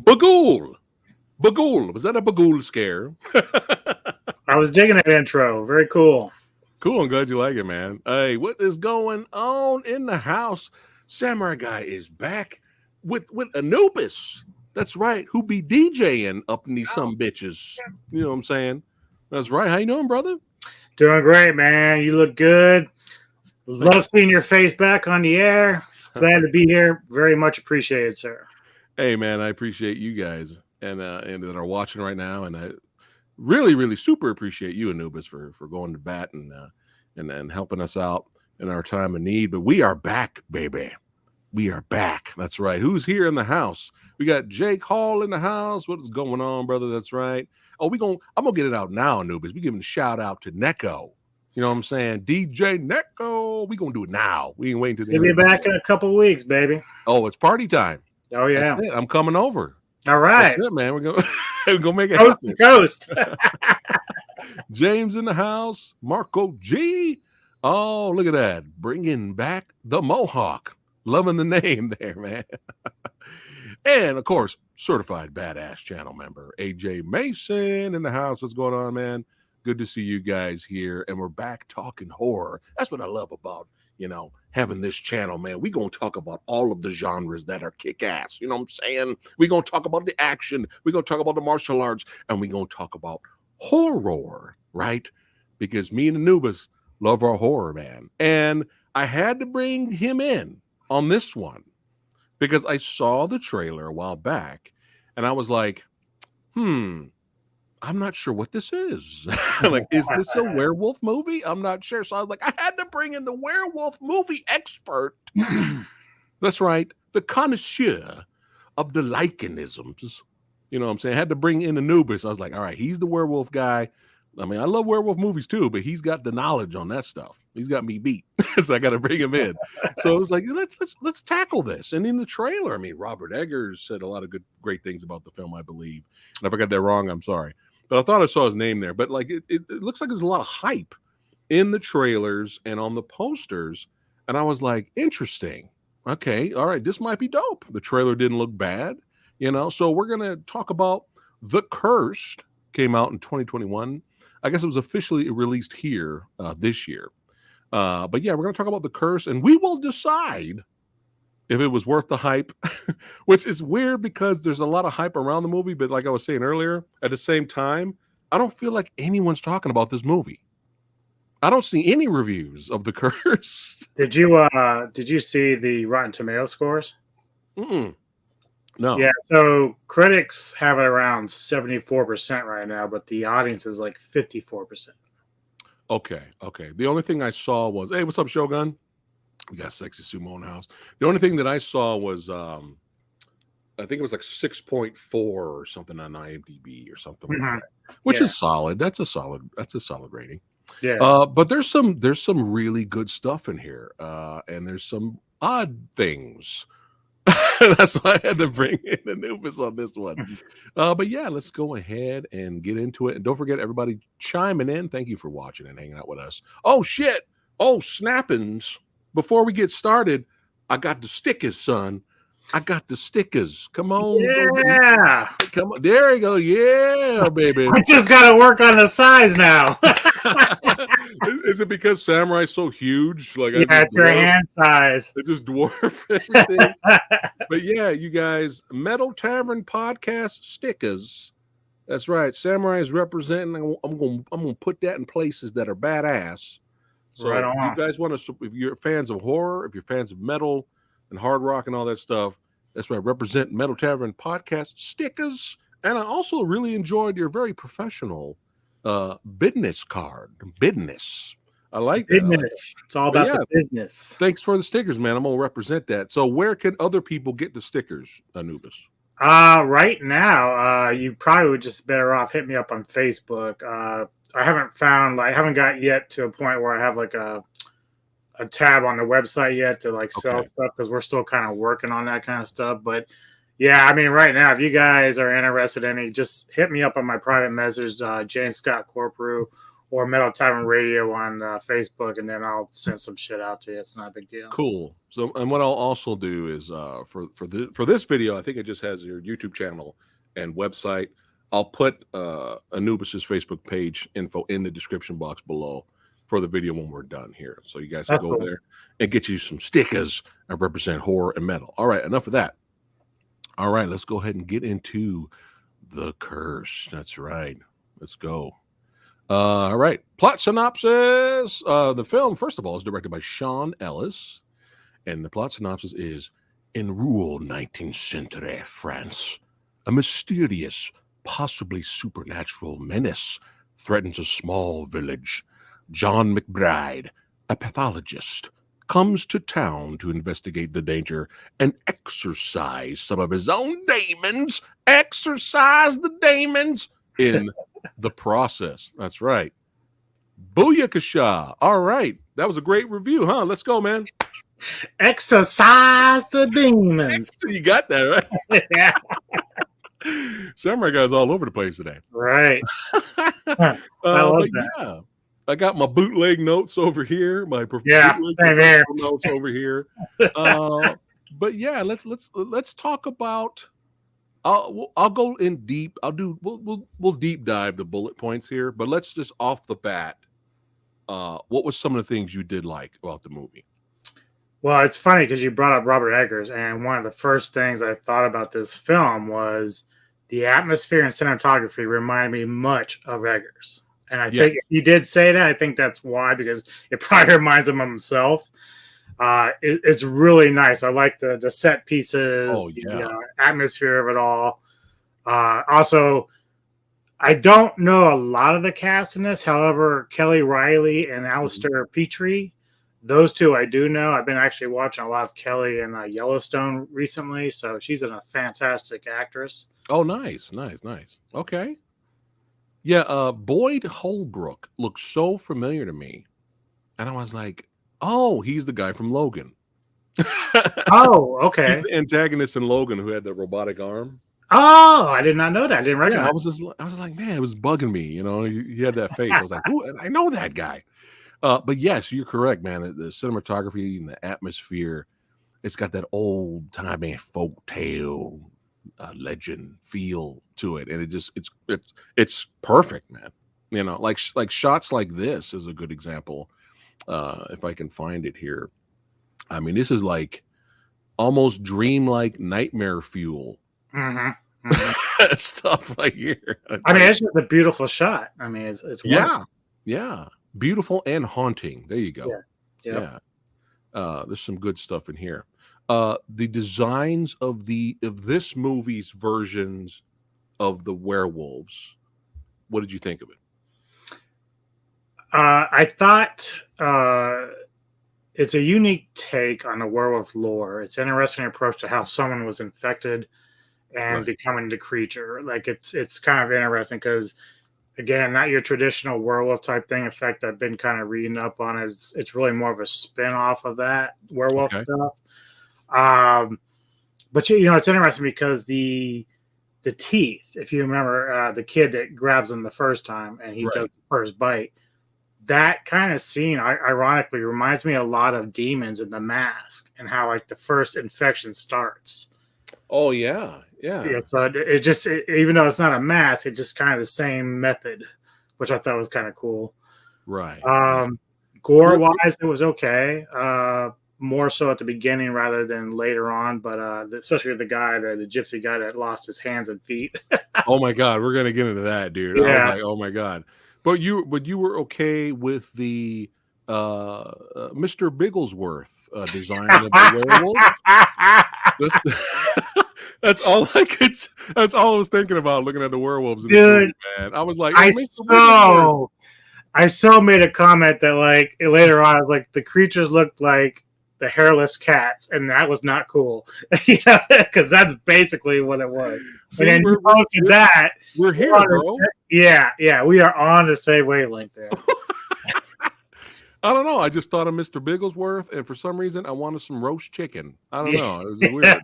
Bagool. Bagool. Was that a Bagool scare? I was digging that intro. Very cool. Cool. I'm glad you like it, man. Hey, what is going on in the house? Samurai Guy is back with Anubis. That's right. Who be DJing up in these some bitches? You know what I'm saying? That's right. How you doing, brother? Doing great, man. You look good. Love seeing your face back on the air. Glad to be here. Very much appreciated, sir. Hey, man, I appreciate you guys and that are watching right now, and I really super appreciate you, Anubis, for going to bat and helping us out in our time of need. But we are back, baby. We are back. That's right. Who's here in the house? We got Jake Hall in the house. What is going on, brother? That's right. Oh, I'm gonna get it out now, Anubis. We giving a shout out to Neko. You know what I'm saying? DJ Neko. We gonna do it now. We ain't waiting to the We'll be back in a couple weeks, baby. Oh, it's party time. Oh yeah. I'm coming over. All right. That's it, man. We're gonna make it Coast happen. to coast. James in the house. Marco G. Oh, look at that. Bringing back the Mohawk. Loving the name there, man. And, of course, certified badass channel member, AJ Mason in the house. What's going on, man? Good to see you guys here. And we're back talking horror. That's what I love about, having this channel, man. We're going to talk about all of the genres that are kick-ass. You know what I'm saying? We're going to talk about the action. We're going to talk about the martial arts. And we're going to talk about horror, right? Because me and Anubis love our horror, man. And I had to bring him in on this one because I saw the trailer a while back and I was like, I'm not sure what this is. Like, is this a werewolf movie? I'm not sure. So I was like, I had to bring in the werewolf movie expert. That's right. The connoisseur of the lichenisms. You know what I'm saying? I had to bring in Anubis. I was like, all right, he's the werewolf guy. I mean, I love werewolf movies too, but he's got the knowledge on that stuff. He's got me beat. So I got to bring him in. So it was like, let's tackle this. And in the trailer, I mean, Robert Eggers said a lot of great things about the film, I believe. And if I got that wrong, I'm sorry. But I thought I saw his name there. But like, it looks like there's a lot of hype in the trailers and on the posters. And I was like, interesting. Okay, all right, this might be dope. The trailer didn't look bad, So we're going to talk about The Cursed. Came out in 2021. I guess it was officially released here this year. But yeah, we're going to talk about The Curse, and we will decide if it was worth the hype, which is weird because there's a lot of hype around the movie. But like I was saying earlier, at the same time, I don't feel like anyone's talking about this movie. I don't see any reviews of The Curse. Did you see the Rotten Tomato scores? No. Yeah, so critics have it around 74% right now, but the audience is like 54%. Okay. The only thing I saw was, hey, what's up, Shogun? We got Sexy Sumo in the house. The only thing that I saw was, I think it was like 6.4 or something on IMDb or something like that, which is solid. That's a solid rating. Yeah. But there's some really good stuff in here, and there's some odd things. That's why I had to bring in Anubis on this one. But yeah, let's go ahead and get into it. And don't forget, everybody chiming in. Thank you for watching and hanging out with us. Oh, shit. Oh, snappings. Before we get started, I got the stickers, son. I got the stickers. Come on. Yeah. Come on. There you go. Yeah, baby. I just got to work on the size now. Is it because Samurai's so huge? Like, yeah, it's your hand size. It just dwarf everything. But yeah, you guys, Metal Tavern Podcast stickers. That's right. Samurai is representing. I'm gonna put that in places that are badass. So right on. If you guys want to, if you're fans of horror, if you're fans of metal and hard rock and all that stuff, that's right. Represent Metal Tavern Podcast stickers. And I also really enjoyed your very professional business card. Business. I like that. Business. It's all about the business. Thanks for the stickers, man. I'm gonna represent that. So where can other people get the stickers, Anubis? Right now, you probably would just better off hit me up on Facebook. I haven't got yet to a point where I have like a tab on the website yet to like sell stuff because we're still kind of working on that kind of stuff. But yeah, I mean, right now, if you guys are interested in any, just hit me up on my private message, James Scott Corporu, or Metal Tavern Radio on Facebook, and then I'll send some shit out to you. It's not a big deal. Cool. So, and what I'll also do is for this video, I think it just has your YouTube channel and website. I'll put Anubis's Facebook page info in the description box below for the video when we're done here. So you guys can go there and get you some stickers that represent horror and metal. All right, enough of that. All right, let's go ahead and get into The Curse. That's right. Let's go. All right, plot synopsis. The film, first of all, is directed by Sean Ellis, and the plot synopsis is: in rural 19th century France, a mysterious, possibly supernatural menace threatens a small village. John McBride, a pathologist, comes to town to investigate the danger and exorcise some of his own demons. Exorcise the demons in the process. That's right. Booyakasha. All right. That was a great review, huh? Let's go, man. Exorcise the demons. You got that, right? Yeah. Samurai Guy's all over the place today. Right. I love that. Yeah. I got my bootleg notes over here. My same here. Notes over here. But yeah, let's talk about. I'll go in deep. We'll deep dive the bullet points here. But let's just off the bat. What was some of the things you did like about the movie? Well, it's funny because you brought up Robert Eggers, and one of the first things I thought about this film was the atmosphere and cinematography reminded me much of Eggers. And I think if you did say that, I think that's why, because it probably reminds him of himself. It's really nice. I like the set pieces, the atmosphere of it all. Also, I don't know a lot of the cast in this. However, Kelly Riley and Alistair Petrie, those two I do know. I've been actually watching a lot of Kelly in Yellowstone recently, so she's a fantastic actress. Oh, nice. Okay. Yeah, Boyd Holbrook looks so familiar to me. And I was like, oh, he's the guy from Logan. Oh, okay. He's the antagonist in Logan who had the robotic arm. Oh, I did not know that. I didn't recognize. Yeah, I was like, man, it was bugging me. You know, he had that face. I was like, ooh, I know that guy. But yes, you're correct, man. The cinematography and the atmosphere, it's got that old timey folk tale legend feel to it, and it's perfect, man. You know, like shots like this is a good example. If I can find it here, I mean, this is like almost dreamlike nightmare fuel. Stuff right here. I mean, it's just a beautiful shot. I mean, it's yeah, beautiful and haunting. There you go. Yeah. There's some good stuff in here. The designs of this movie's versions of the werewolves. What did you think of it? I thought it's a unique take on the werewolf lore. It's an interesting approach to how someone was infected and becoming the creature. Like it's kind of interesting because, again, not your traditional werewolf type thing. In fact, I've been kind of reading up on it. It's really more of a spin-off of that werewolf stuff. But you know, it's interesting because the teeth, if you remember the kid that grabs him the first time and he does the first bite, that kind of scene ironically reminds me a lot of Demons in The Mask and how like the first infection starts. Oh yeah. So it just even though it's not a mask, it's just kind of the same method, which I thought was kind of cool. Right. Gore wise, it was okay. More so at the beginning rather than later on, but especially with the gypsy guy that lost his hands and feet. Oh my God, we're gonna get into that, dude. Yeah. I was like, oh my God. But you were okay with the Mr. Bigglesworth design of the werewolf? That's all I was thinking about looking at the werewolves in the movie, man. I was like, I so made a comment that like later on I was like the creatures looked like the hairless cats, and that was not cool. Because that's basically what it was. See, and then you posted that. We're here, bro. Yeah, we are on the same wavelength there. I don't know. I just thought of Mr. Bigglesworth, and for some reason, I wanted some roast chicken. I don't know. It was weird.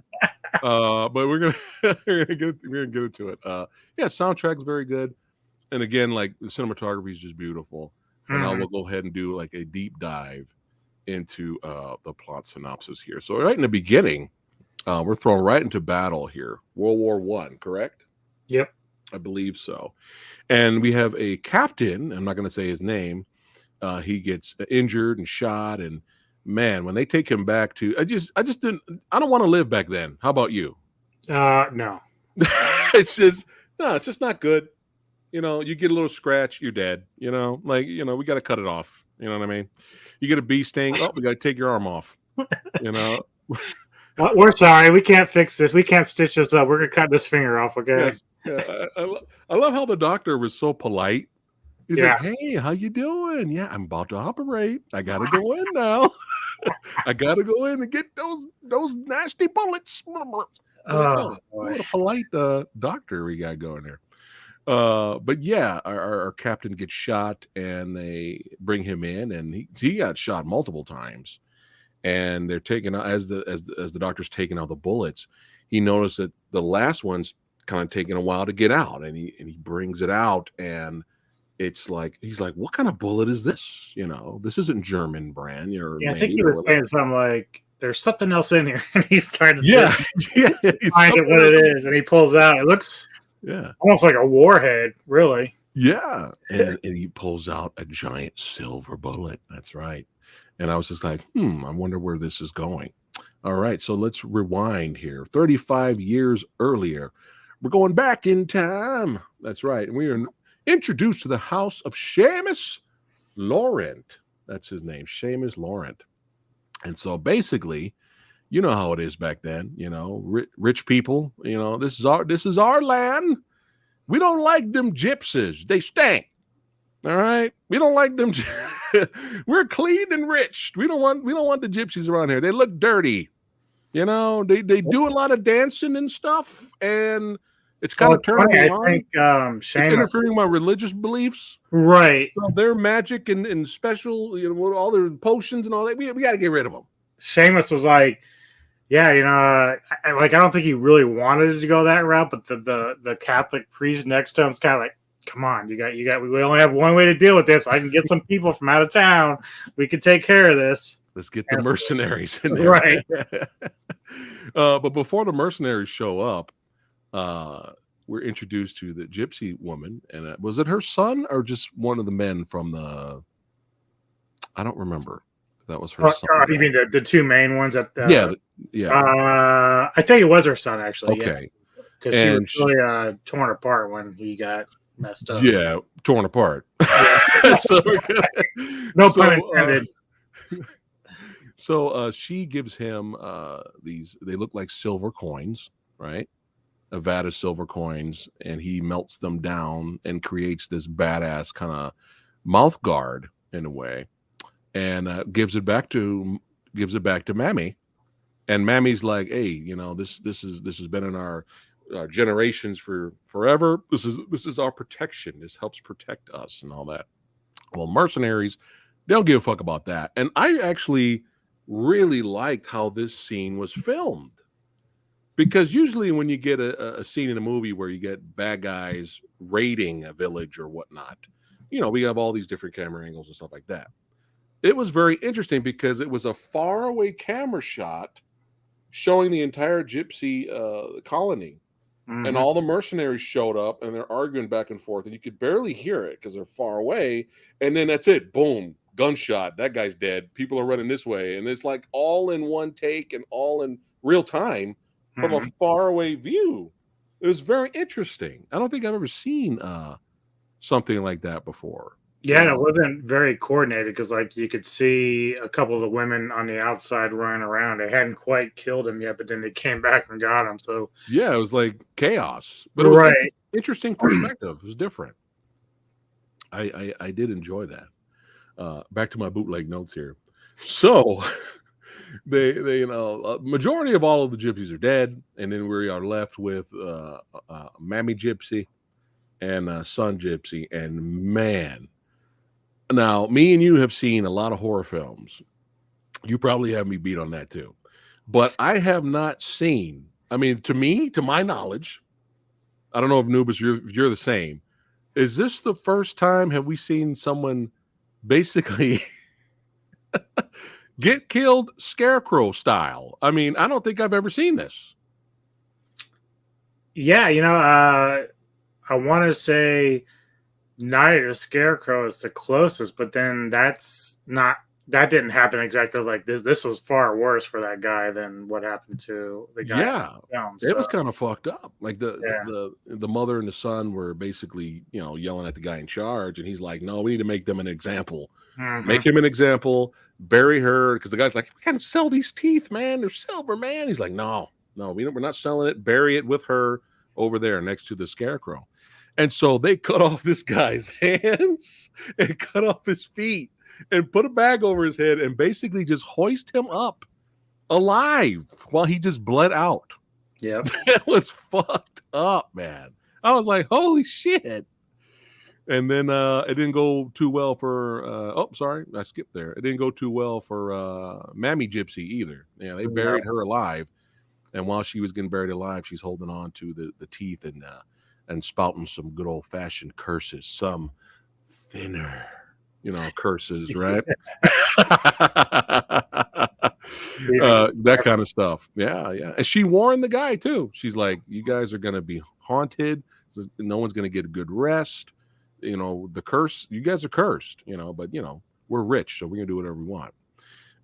But we're gonna get into it. Soundtrack's very good. And again, like the cinematography is just beautiful. And I will go ahead and do like a deep dive into the plot synopsis here. So right in the beginning, we're thrown right into battle here. World War I, correct? Yep. I believe so. And we have a captain. I'm not going to say his name. He gets injured and shot. And man, when they take him back to, I don't want to live back then. How about you? No. It's just not good. You get a little scratch, you're dead. We got to cut it off. You know what I mean? You get a bee sting, we got to take your arm off. We're sorry, we can't fix this. We can't stitch this up. We're gonna cut this finger off, okay? Yes. Yeah, I love how the doctor was so polite. He's like, "Hey, how you doing? Yeah, I'm about to operate. I got to go in now. I got to go in and get those nasty bullets." Oh, what a polite doctor we got going there. But yeah, our captain gets shot, and they bring him in, and he got shot multiple times, and they're taking out as the doctor's taking out the bullets. He noticed that the last one's kind of taking a while to get out, and he brings it out, and it's like he's like, "What kind of bullet is this? This isn't German brand." I think he was saying something like, "There's something else in here," and he starts find it what it is, and he pulls out. It looks almost like a warhead, really. Yeah, and he pulls out a giant silver bullet. That's right. And I was just like, I wonder where this is going. All right, so let's rewind here. 35 years earlier, we're going back in time. That's right. And we are introduced to the house of Seamus Laurent. That's his name, Seamus Laurent. And so basically, you know how it is back then. Rich people. This is our land. We don't like them gypsies. They stink. All right, we don't like them. We're clean and rich. We don't want the gypsies around here. They look dirty. They do a lot of dancing and stuff, and it's kind of turning me on. I think it's interfering with my religious beliefs. Right. So their magic and special, all their potions and all that. We got to get rid of them. Seamus was like, I don't think he really wanted to go that route, but the Catholic priest next to him is kind of like, come on, you got. We only have one way to deal with this. I can get some people from out of town. We can take care of this. Let's get the mercenaries in there. Right. But before the mercenaries show up, we're introduced to the gypsy woman. And was it her son or just one of the men from the... I don't remember. That was her son. You mean the two main ones? Yeah. I think it was her son, actually. Okay. Because she was really torn apart when he got messed up. Yeah, torn apart. No pun intended. So she gives him these, they look like silver coins, right? A vat of silver coins, and he melts them down and creates this badass kind of mouth guard in a way, and gives it back to Mammy. And Mammy's like, "Hey, this has been in our generations for forever. This is our protection. This helps protect us and all that." Well, mercenaries, they don't give a fuck about that. And I actually really liked how this scene was filmed, because usually when you get a scene in a movie where you get bad guys raiding a village or whatnot, we have all these different camera angles and stuff like that. It was very interesting because it was a faraway camera shot showing the entire gypsy colony. Mm-hmm. And all the mercenaries showed up, and they're arguing back and forth, and you could barely hear it because they're far away. And then that's it. Boom. Gunshot. That guy's dead. People are running this way. And it's like all in one take and all in real time from a faraway view. It was very interesting. I don't think I've ever seen something like that before. Yeah, it wasn't very coordinated because, you could see a couple of the women on the outside running around. They hadn't quite killed him yet, but then they came back and got him. So yeah, it was like chaos, but it was an interesting perspective. It was different. I did enjoy that. Back to my bootleg notes here. So they majority of all of the gypsies are dead, and then we are left with Mammy Gypsy and Son Gypsy, and man. Now, me and you have seen a lot of horror films. You probably have me beat on that too. But I have not seen, to my knowledge, I don't know if Nubis, you're the same. Is this the first time have we seen someone basically get killed Scarecrow style? I mean, I don't think I've ever seen this. Yeah, I want to say Night of the Scarecrow is the closest, but then that didn't happen exactly like this. This was far worse for that guy than what happened to the guy in Yeah, the film. it So was kind of fucked up. Like yeah. the mother and the son were basically, yelling at the guy in charge, and he's like, "No, we need to make them an example. Hmm. Make him an example. Bury her." Because the guy's like, "We can't sell these teeth, man. They're silver, man." He's like, "No, no, we're not selling it. Bury it with her over there next to the Scarecrow." And so they cut off this guy's hands and cut off his feet and put a bag over his head and basically just hoist him up alive while he just bled out. Yep. That was fucked up, man. I was like, holy shit. And then it didn't go too well for sorry, I skipped there. It didn't go too well for Mammy Gypsy either. Yeah, they buried her alive. And while she was getting buried alive, she's holding on to the teeth and spouting some good old fashioned curses, some thinner, curses, right? That kind of stuff. Yeah, yeah. And she warned the guy too. She's like, "You guys are gonna be haunted. No one's gonna get a good rest. The curse. You guys are cursed. But we're rich, so we're gonna do whatever we want."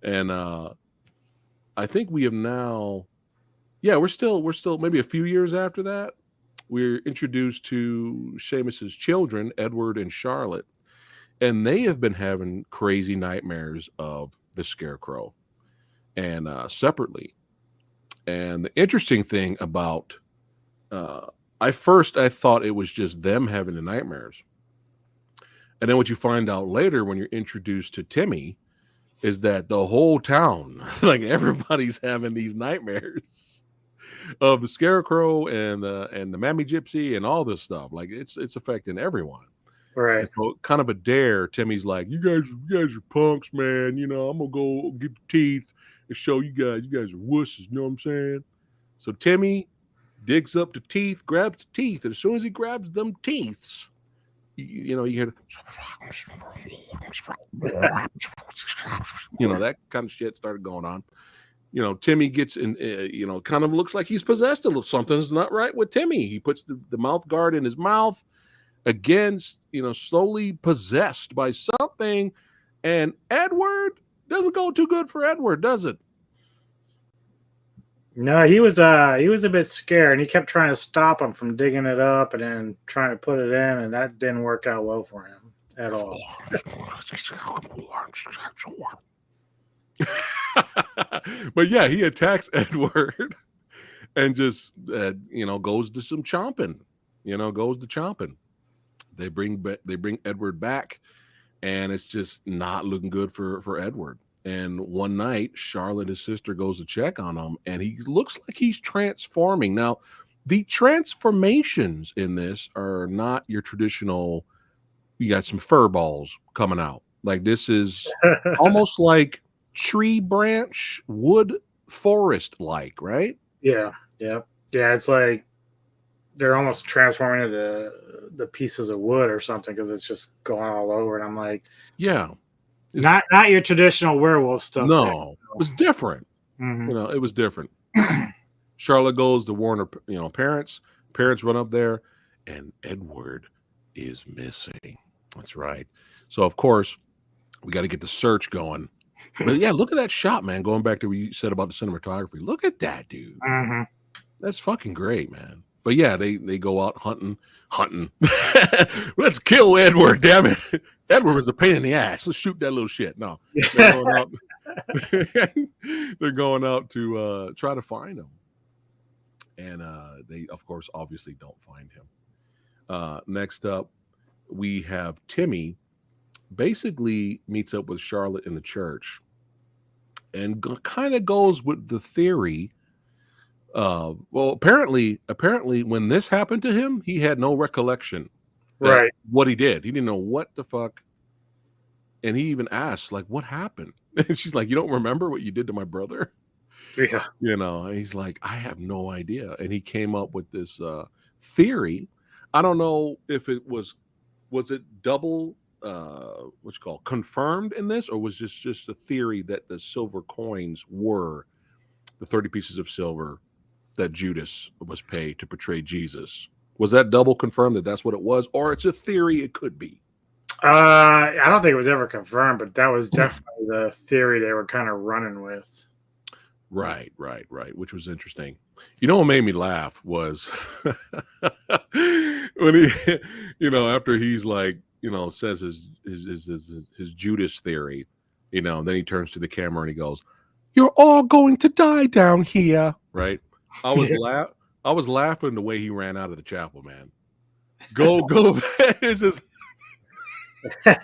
And I think we have now. Yeah, we're still maybe a few years after that. We're introduced to Seamus's children, Edward and Charlotte, and they have been having crazy nightmares of the Scarecrow, and separately. And the interesting thing about, I thought it was just them having the nightmares, and then what you find out later when you're introduced to Timmy is that the whole town, like everybody's having these nightmares of the Scarecrow and the Mammy Gypsy and all this stuff. Like it's affecting everyone. Right. And so kind of a dare. Timmy's like, you guys are punks, man. I'm gonna go get the teeth and show you guys are wusses. You know what I'm saying? So Timmy digs up the teeth, grabs the teeth, and as soon as he grabs them teeth, you hear that kind of shit started going on. Timmy gets in, kind of looks like he's possessed a little. Something's not right with Timmy. He puts the mouth guard in his mouth, against, slowly possessed by something. And Edward doesn't go too good for Edward, does it? No, he was a bit scared, and he kept trying to stop him from digging it up and then trying to put it in, and that didn't work out well for him at all. But yeah, he attacks Edward and just goes to some chomping. Goes to chomping. They bring Edward back, and it's just not looking good for Edward. And one night, Charlotte, his sister, goes to check on him, and he looks like he's transforming. Now, the transformations in this are not your traditional. You got some fur balls coming out. Like this is almost like tree branch, wood forest like, right? Yeah. It's like they're almost transforming into the pieces of wood or something because it's just going all over. And I'm like, yeah, not your traditional werewolf stuff. No, it was different. Mm-hmm. It was different. Charlotte goes to warn her, parents. Parents run up there, and Edward is missing. That's right. So of course, we got to get the search going. But yeah, look at that shot, man. Going back to what you said about the cinematography. Look at that, dude. Mm-hmm. That's fucking great, man. But yeah, they go out hunting. Let's kill Edward, damn it. Edward was a pain in the ass. Let's shoot that little shit. No. They're going out to try to find him. And they, of course, obviously don't find him. Next up, we have Timmy basically meets up with Charlotte in the church and kind of goes with the theory. Well, apparently when this happened to him, he had no recollection right what he did. He didn't know what the fuck. And he even asked, like, what happened? And she's like, you don't remember what you did to my brother? Yeah. And he's like, I have no idea. And he came up with this theory. I don't know if it was double what you call confirmed in this, or was just a theory that the silver coins were the 30 pieces of silver that Judas was paid to portray Jesus? Was that double confirmed that that's what it was, or it's a theory it could be? I don't think it was ever confirmed, but that was definitely the theory they were kind of running with. Right, which was interesting. You know what made me laugh was when he, after he's like, says his Judas theory, then he turns to the camera and he goes, "You're all going to die down here," right? I was laughing the way he ran out of the chapel, man. Go! It's just like,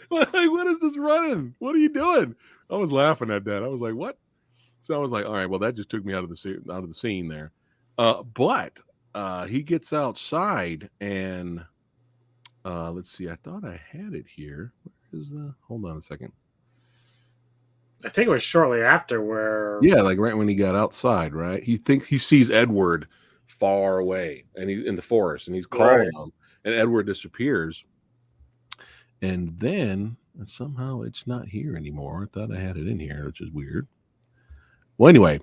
what is this running? What are you doing? I was laughing at that. I was like, what? So I was like, all right, well, that just took me out of the scene there. But he gets outside and let's see. I thought I had it here. Where is hold on a second. I think it was shortly after where. Yeah, like right when he got outside, right? He sees Edward far away and he's in the forest and he's calling him, and Edward disappears. And then somehow it's not here anymore. I thought I had it in here, which is weird. Well, anyway,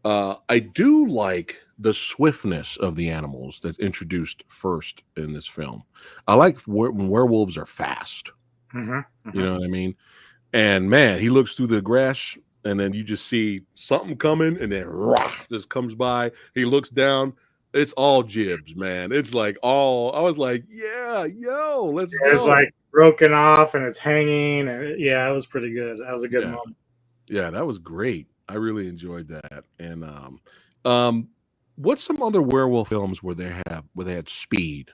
I do like the swiftness of the animals that's introduced first in this film. I like when werewolves are fast. Mm-hmm. You know what I mean? And man, he looks through the grass, and then you just see something coming, and then rah, just comes by. He looks down. It's all jibs, man. It's like all. I was like, yeah, yo, let's go. It's like broken off, and it's hanging, and it was pretty good. That was a good moment. Yeah, that was great. I really enjoyed that. And what's some other werewolf films where they had speed?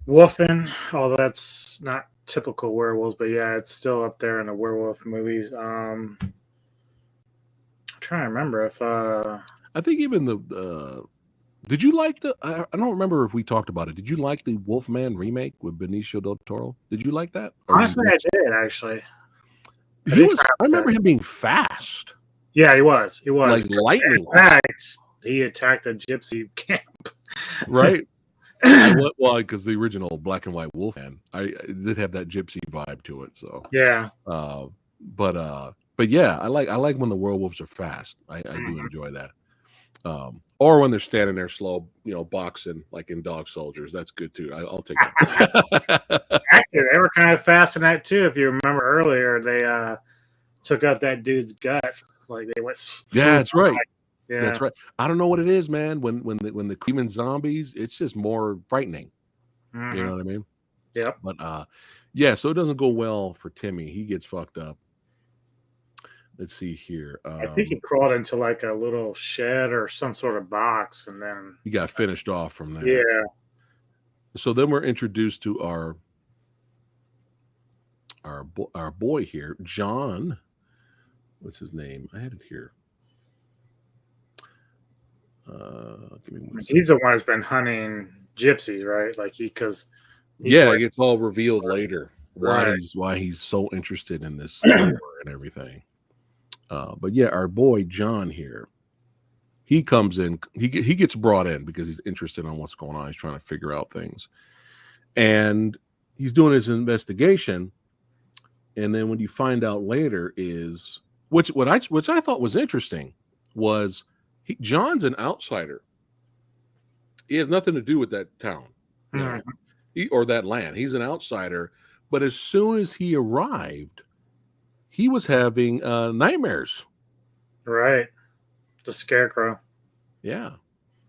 Wolfen, although that's not typical werewolves, but yeah, it's still up there in the werewolf movies. I'm trying to remember if I think even did you like I don't remember if we talked about it. Did you like the Wolfman remake with Benicio del Toro? Did you like that? Honestly, I did actually. I remember him being fast. Yeah, he was. He was like lightning. In fact, he attacked a gypsy camp. Right. Well, because the original black and white Wolfman, I did have that gypsy vibe to it. So yeah. But yeah, I like when the werewolves are fast. I do enjoy that. Or when they're standing there slow, boxing like in Dog Soldiers. That's good too. I'll take that. Actually, they were kind of fast in that too. If you remember earlier, they took out that dude's guts. Like they went. Yeah, that's right. Yeah, that's right. I don't know what it is, man. When the creaming zombies, it's just more frightening. Mm-hmm. You know what I mean? Yep. But yeah, so it doesn't go well for Timmy. He gets fucked up. Let's see here. I think he crawled into like a little shed or some sort of box, and then he got finished off from there. Yeah. So then we're introduced to our boy here, John. What's his name? I had it here. He's the one who's been hunting gypsies, right? Like because it gets all revealed later right. why he's so interested in this and everything. But yeah, our boy John here, he comes in. He gets brought in because he's interested in what's going on. He's trying to figure out things, and he's doing his investigation. And then what you find out later is which I thought was interesting was John's an outsider. He has nothing to do with that town, or that land. He's an outsider. But as soon as he arrived, he was having nightmares. Right. The Scarecrow. Yeah.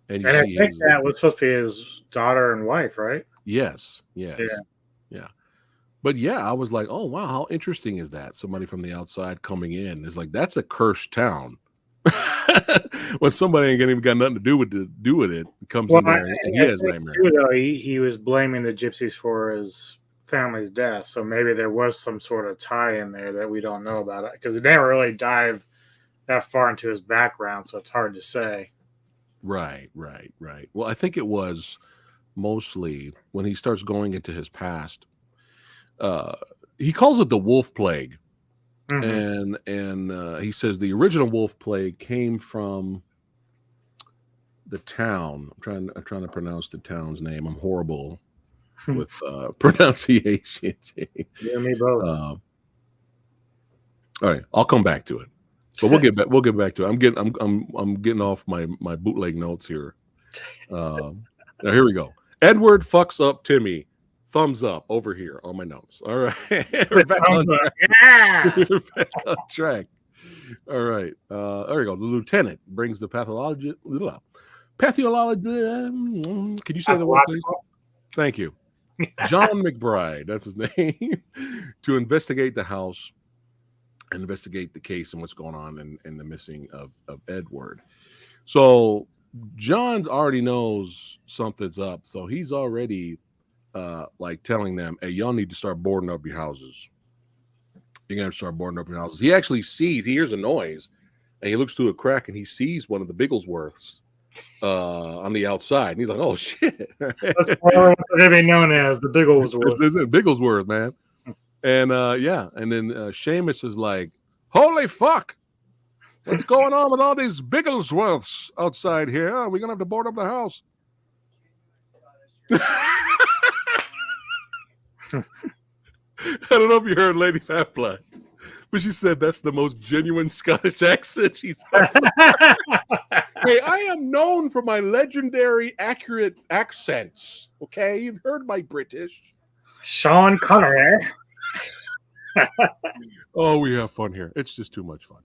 And I think that was supposed to be his daughter and wife, right? Yes. Yeah. But yeah, I was like, oh, wow, how interesting is that? Somebody from the outside coming in. It's like, that's a cursed town. When somebody ain't even got nothing to do with it, comes in there and he has nightmares. Too, though, he was blaming the gypsies for his family's death, so maybe there was some sort of tie in there that we don't know about it because it never really dive that far into his background, so it's hard to say. Right. Well, I think it was mostly when he starts going into his past. He calls it the wolf plague, and he says the original wolf plague came from the town. I'm trying to pronounce the town's name. I'm horrible with pronunciations. You and me both. All right, I'll come back to it, but we'll get back. We'll get back to it. I'm getting off my bootleg notes here. Now here we go. Edward fucks up Timmy. Thumbs up over here on my notes. All right, we're back on track. Yeah. We're back on track. All right, there we go. The lieutenant brings the pathologist. Can you say the word, please? Thank you. John McBride, that's his name, to investigate the house and investigate the case and what's going on and the missing of Edward. So John already knows something's up. So he's already like telling them, hey, y'all need to start boarding up your houses. You're going to start boarding up your houses. He actually he hears a noise and he looks through a crack and he sees one of the Bigglesworths on the outside. And he's like, oh, shit. That's what they're known as the Bigglesworths. It's Bigglesworth, man. And yeah. And then Seamus is like, holy fuck. What's going on with all these Bigglesworths outside here? Are we going to have to board up the house? I don't know if you heard Lady Fat Blood, but she said that's the most genuine Scottish accent she's ever. Hey, I am known for my legendary accurate accents. Okay, you've heard my British. Sean Connery. Oh, we have fun here. It's just too much fun.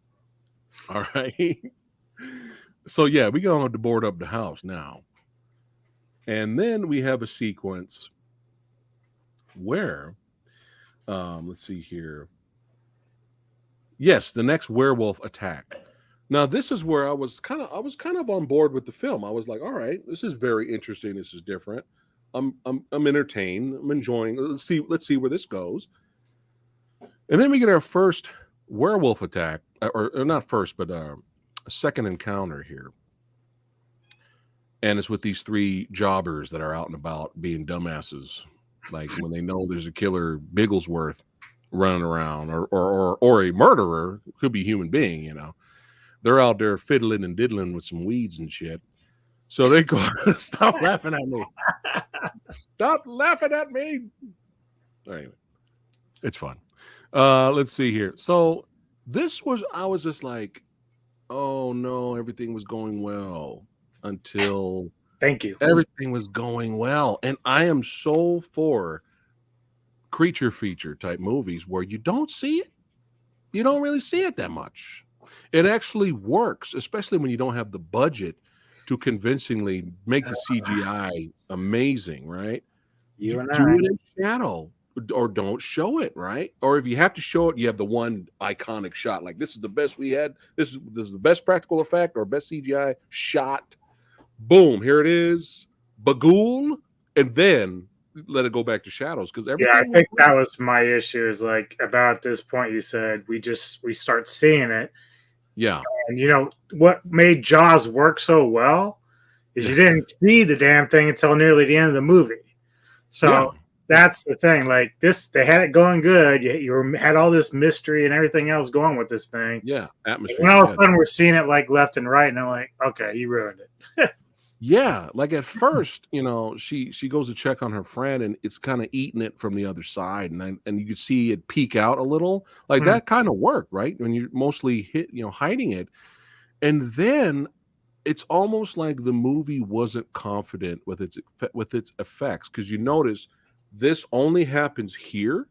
All right. So yeah, we going to board up the house now. And then we have a sequence where let's see here. Yes, the next werewolf attack. Now, this is where I was kind of on board with the film. I was like, all right, this is very interesting. This is different. I'm entertained. I'm enjoying. Let's see where this goes. And then we get our first werewolf attack, or not first, but a second encounter here. And it's with these three jobbers that are out and about being dumbasses. Like when they know there's a killer Bigglesworth running around or a murderer, could be a human being, you know. They're out there fiddling and diddling with some weeds and shit. So they go, stop laughing at me. Stop laughing at me. Anyway, it's fun. Let's see here. So I was just like, oh no, everything was going well until Thank you. Everything was going well. And I am so for creature feature type movies where you don't see it. You don't really see it that much. It actually works, especially when you don't have the budget to convincingly make the CGI amazing, right? You and do I. it in shadow or don't show it, right? Or if you have to show it, you have the one iconic shot. Like this is the best we had. This is the best practical effect or best CGI shot. Boom, here it is. Bagool, and then let it go back to shadows because everything. Yeah, I think that was my issue. Is like about this point you said we start seeing it. Yeah. And you know what made Jaws work so well is you didn't see the damn thing until nearly the end of the movie. So that's the thing. Like this, they had it going good. You had all this mystery and everything else going with this thing. Yeah, atmosphere. And all of a sudden, we're seeing it like left and right, and I'm like, okay, you ruined it. Yeah, like at first, you know, she goes to check on her friend, and it's kind of eating it from the other side, and you could see it peek out a little. Like that kind of worked, right? When you're mostly hiding it, and then it's almost like the movie wasn't confident with its effects because you notice this only happens here,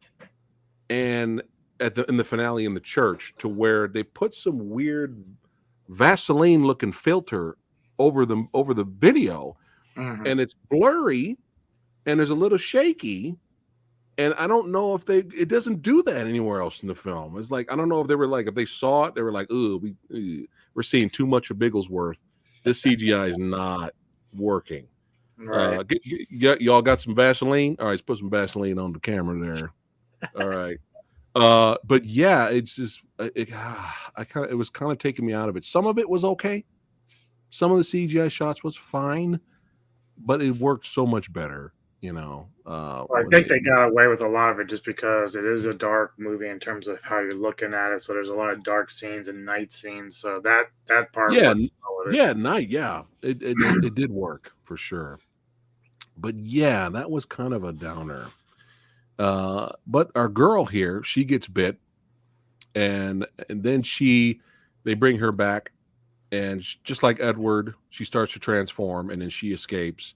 and in the finale in the church, to where they put some weird Vaseline looking filter over the video, and it's blurry and there's a little shaky, and I don't know if it doesn't do that anywhere else in the film. It's like I don't know if if they saw it, they were like, oh, we're seeing too much of Bigglesworth. This CGI is not working. Right. Y'all got some Vaseline? All right, let's put some Vaseline on the camera there. All right. But yeah, it's just it was kind of taking me out of it. Some of it was okay. Some of the CGI shots was fine, but it worked so much better, you know. I think they got away with a lot of it just because it is a dark movie in terms of how you're looking at it. So there's a lot of dark scenes and night scenes. So that part, yeah, with it. Yeah, night. Yeah, it did work for sure. But yeah, that was kind of a downer. But our girl here, she gets bit, and then they bring her back, and just like Edward, she starts to transform, and then she escapes,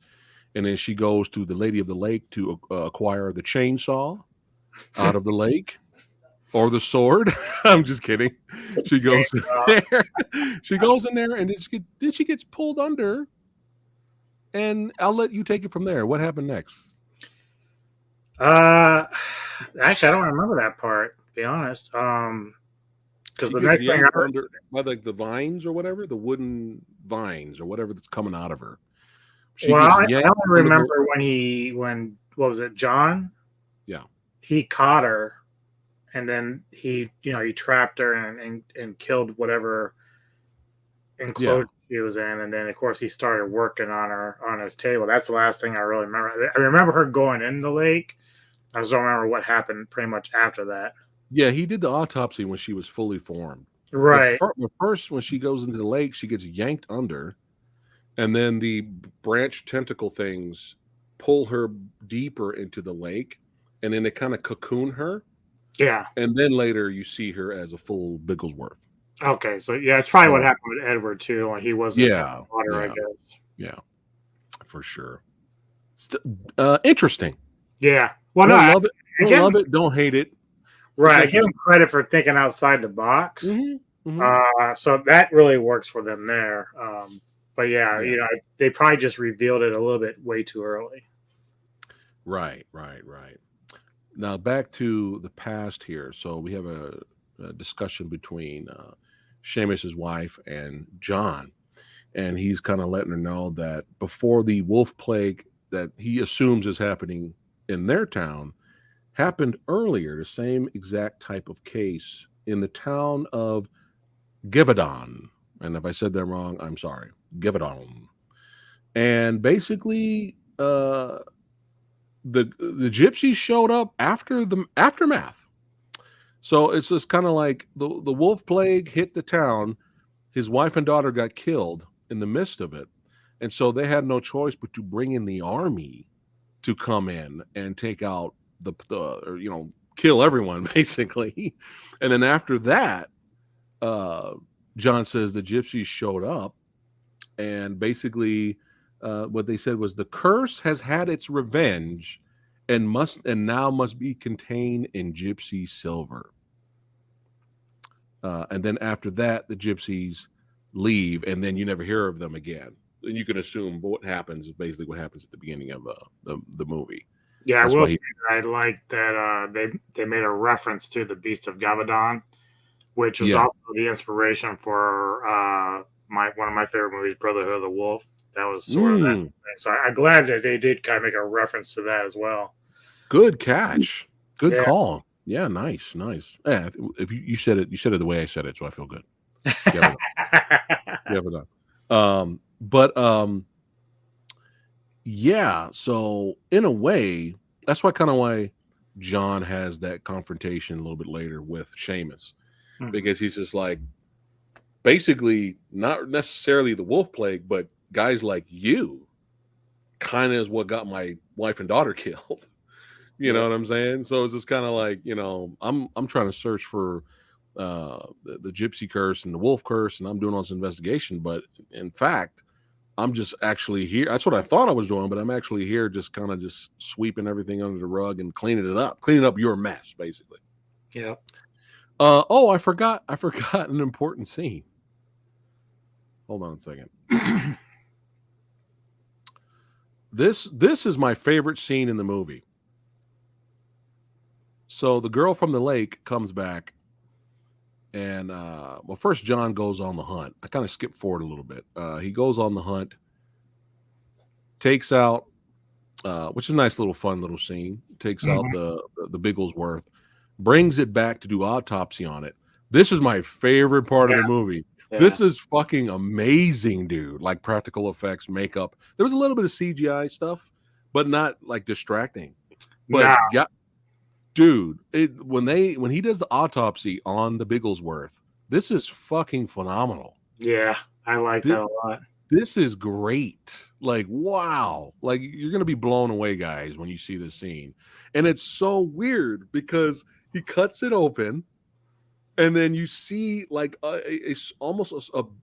and then she goes to the Lady of the Lake to acquire the chainsaw out of the lake. Or the sword. I'm just kidding. She goes in there. She goes in there, and then she gets pulled under. And I'll let you take it from there. What happened next? Actually, I don't remember that part. To be honest, because She the gets next thing I yanked heard, under by like the vines or whatever, the wooden vines or whatever that's coming out of her. She well, gets I yanked only under the. remember when what was it, John? Yeah. He caught her, and then he trapped her and killed whatever enclosure she was in, and then of course he started working on her on his table. That's the last thing I really remember. I remember her going in the lake. I just don't remember what happened pretty much after that. Yeah, he did the autopsy when she was fully formed. Right. The first, when she goes into the lake, she gets yanked under, and then the branch tentacle things pull her deeper into the lake, and then they kind of cocoon her. Yeah. And then later you see her as a full Bigglesworth. Okay. So yeah, it's probably what happened with Edward too. Like he wasn't water, I guess. Yeah, for sure. Interesting. Yeah. Well, don't love it. Don't love it. Don't hate it. Right. I give him credit for thinking outside the box. Mm-hmm, mm-hmm. So that really works for them there. But yeah, they probably just revealed it a little bit way too early. Right. Now back to the past here. So we have a discussion between Seamus's wife and John, and he's kind of letting her know that before the wolf plague that he assumes is happening in their town happened earlier, the same exact type of case in the town of Givadon. And if I said that wrong, I'm sorry. Givadon. And basically, the gypsies showed up after the aftermath. So it's just kind of like the wolf plague hit the town. His wife and daughter got killed in the midst of it. And so they had no choice but to bring in the army to come in and take out kill everyone basically. And then after that, John says the gypsies showed up, and basically what they said was the curse has had its revenge and now must be contained in gypsy silver. And then after that, the gypsies leave, and then you never hear of them again. And you can assume what happens is basically what happens at the beginning of the movie. Yeah, I like that they made a reference to the Beast of Gavadon, which was also the inspiration for one of my favorite movies, Brotherhood of the Wolf. That was sort of that thing. So I'm glad that they did kind of make a reference to that as well. Good catch. Good call. Yeah, nice. Yeah, if you said it the way I said it, so I feel good. Yeah, so in a way, that's why John has that confrontation a little bit later with Seamus, because he's just like, basically, not necessarily the wolf plague, but guys like you kind of is what got my wife and daughter killed. You know what I'm saying? So it's just kind of like, I'm trying to search for the gypsy curse and the wolf curse, and I'm doing all this investigation, but in fact, I'm just actually here. That's what I thought I was doing, but I'm actually here just kind of just sweeping everything under the rug and cleaning up your mess, basically. Yeah. I forgot an important scene. Hold on a second. This is my favorite scene in the movie. So the girl from the lake comes back, and first John goes on the hunt. I kind of skipped forward a little bit. He goes on the hunt, takes out, which is a nice little fun little scene. Takes out the Bigglesworth, brings it back to do autopsy on it. This is my favorite part of the movie. Yeah. This is fucking amazing, dude. Like practical effects, makeup. There was a little bit of CGI stuff, but not like distracting. But yeah. Dude, when he does the autopsy on the Bigglesworth, this is fucking phenomenal. Yeah, I like that a lot. This is great. Like, wow. Like, you're going to be blown away, guys, when you see this scene. And it's so weird because he cuts it open and then you see like almost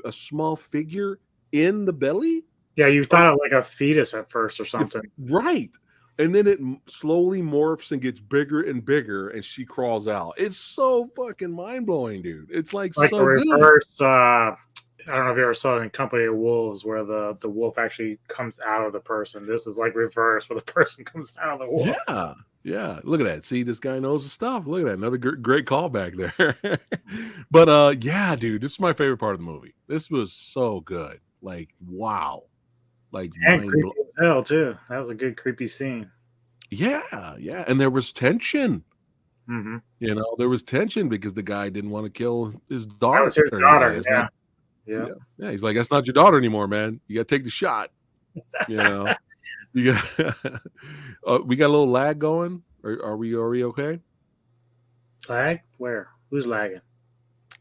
a small figure in the belly. Yeah, you thought of like a fetus at first or something. Right. And then it slowly morphs and gets bigger and bigger and she crawls out. It's so fucking mind-blowing, dude. It's like Like a so good. reverse, I don't know if you ever saw it in Company of Wolves where the wolf actually comes out of the person. This is like reverse where the person comes out of the wolf. Yeah. Yeah. Look at that. See, this guy knows his stuff. Look at that. Another great callback there. But yeah, dude, this is my favorite part of the movie. This was so good. Like, wow. Like, And creepy as hell too. That was a good creepy scene. Yeah, yeah. And there was tension. Mm-hmm. You know, there was tension because the guy didn't want to kill his That daughter. was his daughter. Yeah. Yeah. He's like, that's not your daughter anymore, man. You got to take the shot. You know, you got, we got a little lag going. Are we okay? Lag? Where? Who's lagging?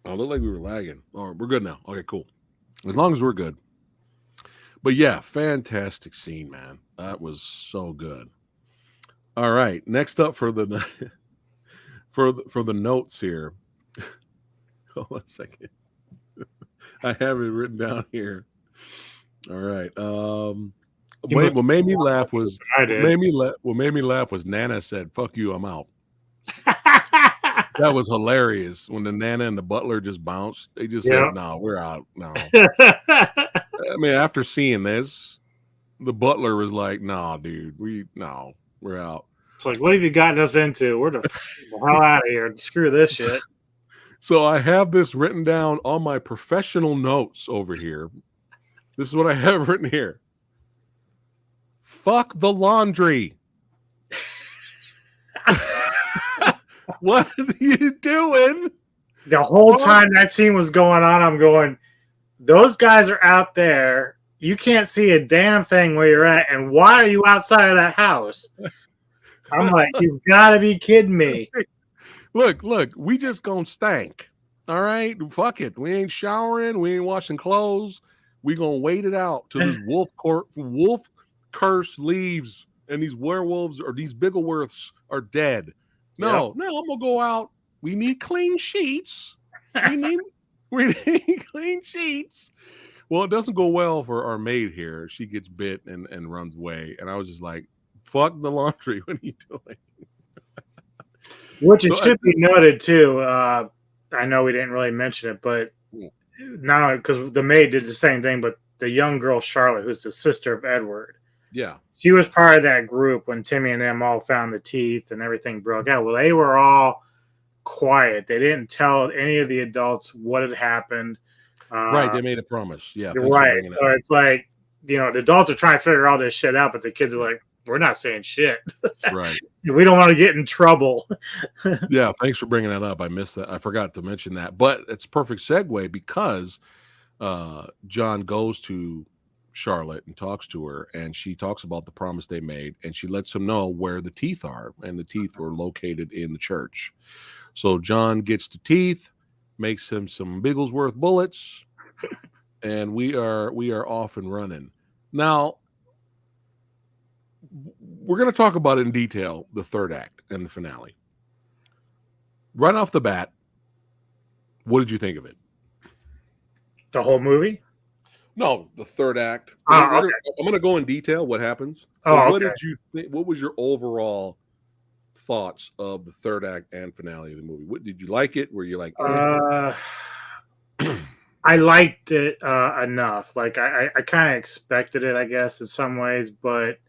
Oh, looked like we were lagging. Oh, we're good now. Okay, cool. As long as we're good. But yeah, fantastic scene, man. That was so good. All right, next up for the for the notes here. Hold on a second. I have it written down here. All right. What made me laugh was Nana said, "Fuck you, I'm out." That was hilarious when the Nana and the butler just bounced. They just said, "No, we're out." No. I mean, after seeing this, the butler was like, "Nah, dude, we're out." It's like, what have you gotten us into? We're the hell out of here. Screw this shit. So I have this written down on my professional notes over here. This is what I have written here. Fuck the laundry. What are you doing? The whole time that scene was going on, I'm going, those guys are out there. You can't see a damn thing where you're at. And why are you outside of that house? I'm like, you've got to be kidding me. Look, we just gonna stank. All right? Fuck it. We ain't showering. We ain't washing clothes. We gonna wait it out till this wolf curse leaves and these werewolves or these Bigglesworths are dead. No, I'm gonna go out. We need clean sheets. We need clean sheets. Well, it doesn't go well for our maid here. She gets bit and runs away. And I was just like, fuck the laundry. What are you doing? Which it should be noted too. I know we didn't really mention it, but not only because the maid did the same thing, but the young girl Charlotte, who's the sister of Edward, she was part of that group when Timmy and them all found the teeth and everything broke out. Well, they were all quiet. They didn't tell any of the adults what had happened. Right, they made a promise. Yeah, right. So it's like, the adults are trying to figure all this shit out, but the kids are like, we're not saying shit. Right. We don't want to get in trouble. Yeah, thanks for bringing that up. I missed that. I forgot to mention that. But it's a perfect segue because John goes to Charlotte and talks to her, and she talks about the promise they made, and she lets him know where the teeth are, and the teeth were located in the church. So John gets the teeth, makes him some Bigglesworth bullets, and we are off and running. Now, we're going to talk about in detail the third act and the finale. Right off the bat, what did you think of it? The whole movie? No, the third act. Okay. I'm going to go in detail what happens. What did you think? What was your overall thoughts of the third act and finale of the movie? What did you like it? Were you like, I liked it enough. Like I kind of expected it, I guess, in some ways, but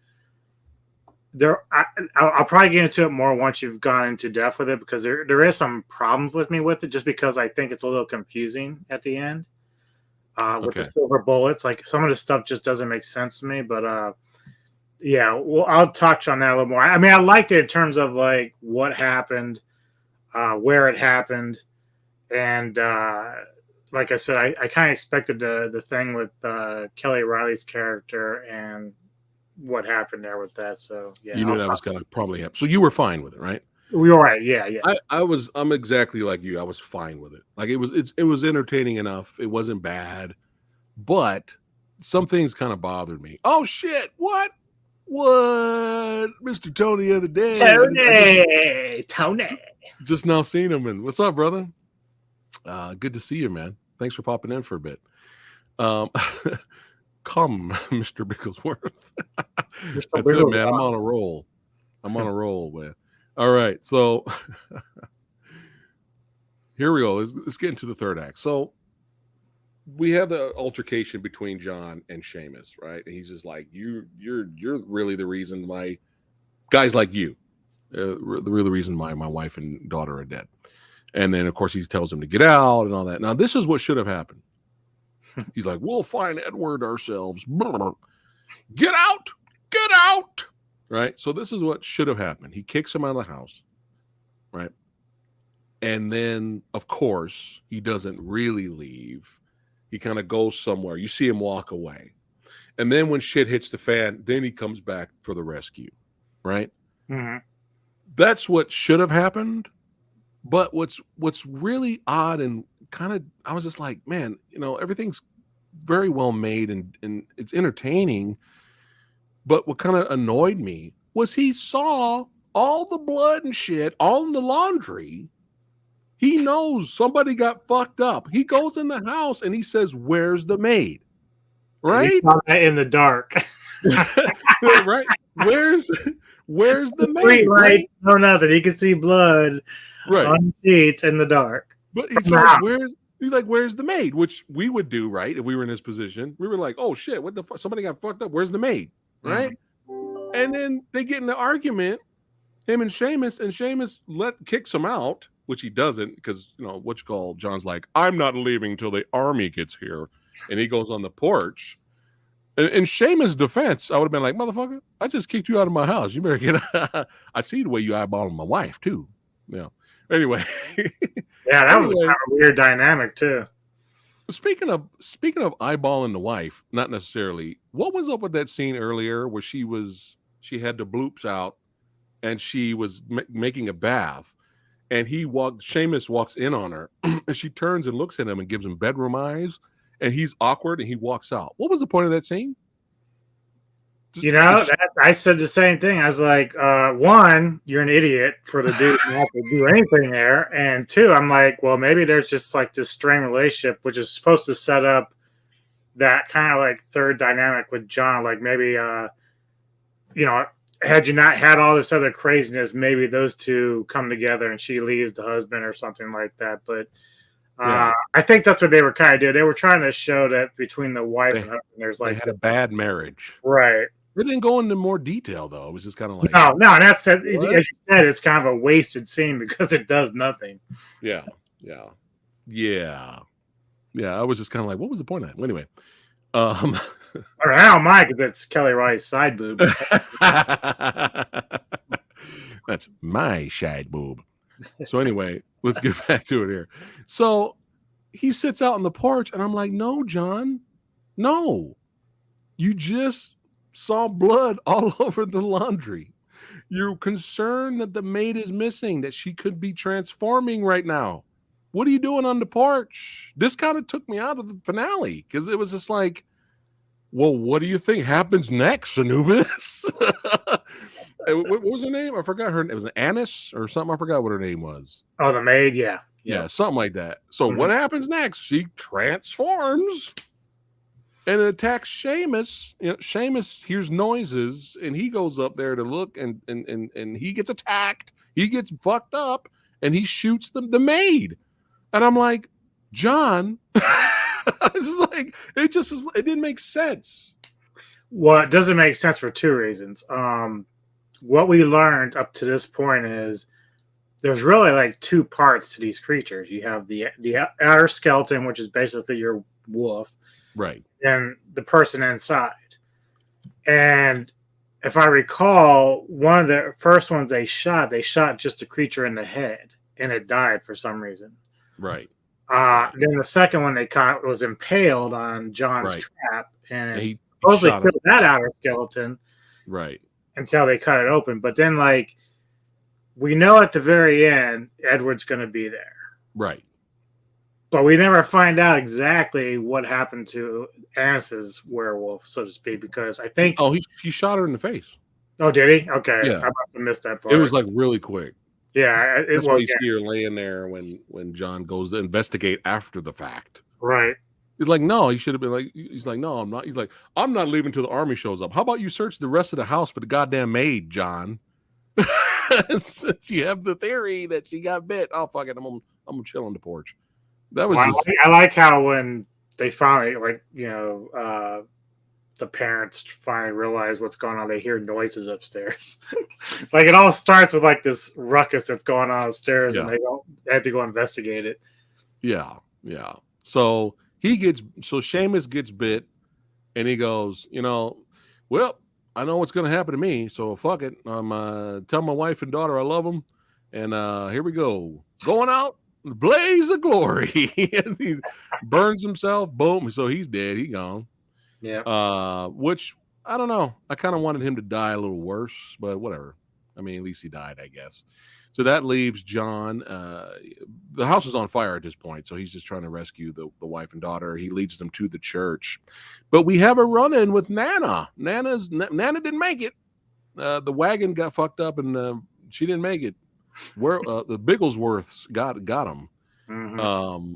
I'll probably get into it more once you've gone into depth with it, because there is some problems with it, just because I think it's a little confusing at the end with the silver bullets. Like some of the stuff just doesn't make sense to me, but yeah, well, I'll touch on that a little more. I mean, I liked it in terms of like what happened, where it happened, and like I said, I kind of expected the thing with Kelly Riley's character and what happened there with that. So yeah, you knew that was going to probably happen. So you were fine with it, right? We were right. Yeah. I'm exactly like you. I was fine with it. Like it was entertaining enough. It wasn't bad. but some things kind of bothered me. Oh shit! What? Mr. Tony the other day? Tony. Just now seen him. And what's up, brother? Good to see you, man. Thanks for popping in for a bit. Come, Mr. Bigglesworth. That's it, man. I'm on a roll. Man. All right, so here we go. Let's get into the third act. So we have the altercation between John and Seamus, right? And he's just like, you're really the reason why guys like you, the real reason why my wife and daughter are dead. And then, of course, he tells him to get out and all that. Now, this is what should have happened. He's like, we'll find Edward ourselves. Get out! Get out! Right? So this is what should have happened. He kicks him out of the house, right? And then, of course, he doesn't really leave. He kind of goes somewhere. You see him walk away. And then when shit hits the fan, then he comes back for the rescue, right? Mm-hmm. That's what should have happened. But what's really odd and kind of, I was just like, man, everything's very well made and it's entertaining. But what kind of annoyed me was he saw all the blood and shit on the laundry. He knows somebody got fucked up. He goes in the house and he says, "Where's the maid?" Right? He saw that in the dark. Right? Where's the maid? Street light, no nothing. He could see blood on sheets in the dark. But he's like, where's the maid? Which we would do, right? If we were in his position, we were like, oh shit, what the fuck? Somebody got fucked up. Where's the maid? Right? Mm-hmm. And then they get in the argument, him and Seamus kicks him out, which he doesn't, because John's like, I'm not leaving till the army gets here. And he goes on the porch. In Seamus' defense, I would have been like, motherfucker, I just kicked you out of my house. You better get out. I see the way you eyeballing my wife, too. Yeah. Anyway. Yeah, that was kind of a weird dynamic, too. Speaking of eyeballing the wife, not necessarily, what was up with that scene earlier where she had the bloops out and she was making a bath and Seamus walks in on her and she turns and looks at him and gives him bedroom eyes and he's awkward and he walks out. What was the point of that scene? I said the same thing. I was like, one, you're an idiot for the dude not to do anything there. And two, I'm like, well, maybe there's just like this strained relationship, which is supposed to set up that kind of like third dynamic with John. Like maybe, had you not had all this other craziness, maybe those two come together and she leaves the husband or something like that. But I think that's what they were kind of doing. They were trying to show that between the wife and husband, there's like they had a bad marriage. Right. They didn't go into more detail, though. It was just kind of like... No, and that's, as you said, it's kind of a wasted scene because it does nothing. Yeah. I was just kind of like, what was the point of that? Well, anyway. Or how am I? Because it's Kelly Rice's side boob. That's my side boob. So anyway, let's get back to it here. So he sits out on the porch, and I'm like, no, John. No. You just... saw blood all over the laundry. You're concerned that the maid is missing, that she could be transforming right now. What are you doing on the porch? This kind of took me out of the finale because it was just like, well, what do you think happens next, Anubis? What was her name? I forgot her name. It was Annis or something. I forgot what her name was. Oh, the maid? Yeah, something like that. So what happens next? She transforms and attacks Seamus. Seamus hears noises and he goes up there to look and he gets attacked. He gets fucked up and he shoots the maid. And I'm like, John, it's like it didn't make sense. Well, it doesn't make sense for two reasons. What we learned up to this point is there's really like two parts to these creatures. You have the outer skeleton, which is basically your wolf. Right. And the person inside. And if I recall, one of the first ones they shot just a creature in the head and it died for some reason. Right. Then the second one they caught was impaled on John's trap and he supposedly killed that outer skeleton. Right. Until they cut it open. But then like we know at the very end Edward's gonna be there. Right. But we never find out exactly what happened to Annis's werewolf, so to speak, because I think. Oh, he shot her in the face. Oh, did he? Okay, I Yeah, must have missed that it part. was like really quick. Yeah, That's why well, you yeah, see her laying there when John goes to investigate after the fact. right. He's like, no, he should have been like, he's like, no, I'm not. He's like, I'm not leaving till the army shows up. How about you search the rest of the house for the goddamn maid, John? Since you have the theory that she got bit, oh fuck it, I'm gonna chill on the porch. That was Well, just I like how when they finally, the parents finally realize what's going on, they hear noises upstairs. Like it all starts with like this ruckus that's going on upstairs, and yeah, they have to go investigate it. yeah, yeah. So Seamus gets bit, and he goes, well, I know what's gonna happen to me, so fuck it. Tell my wife and daughter I love them, and here we go, going out, blaze of glory. And he burns himself, boom. So he's dead, he gone. Yeah. Which I don't know. I kind of wanted him to die a little worse, but whatever. I mean, at least he died, I guess. So that leaves John. The house is on fire at this point, so he's just trying to rescue the wife and daughter. He leads them to the church, but we have a run-in with Nana. Nana didn't make it. The wagon got fucked up, and she didn't make it. Where the Bigglesworths got him. Mm-hmm.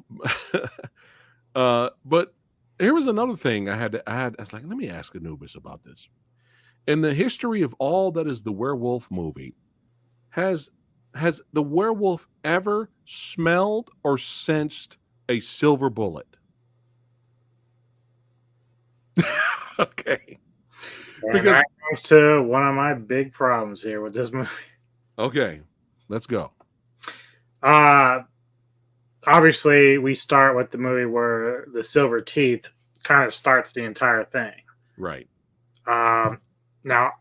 But here was another thing I was like, let me ask Anubis about this. In the history of all that is the werewolf movie, has the werewolf ever smelled or sensed a silver bullet? Okay. And Because that comes to one of my big problems here with this movie. okay, let's go. Obviously, we start with the movie where the silver teeth kind of starts the entire thing. Right. Now,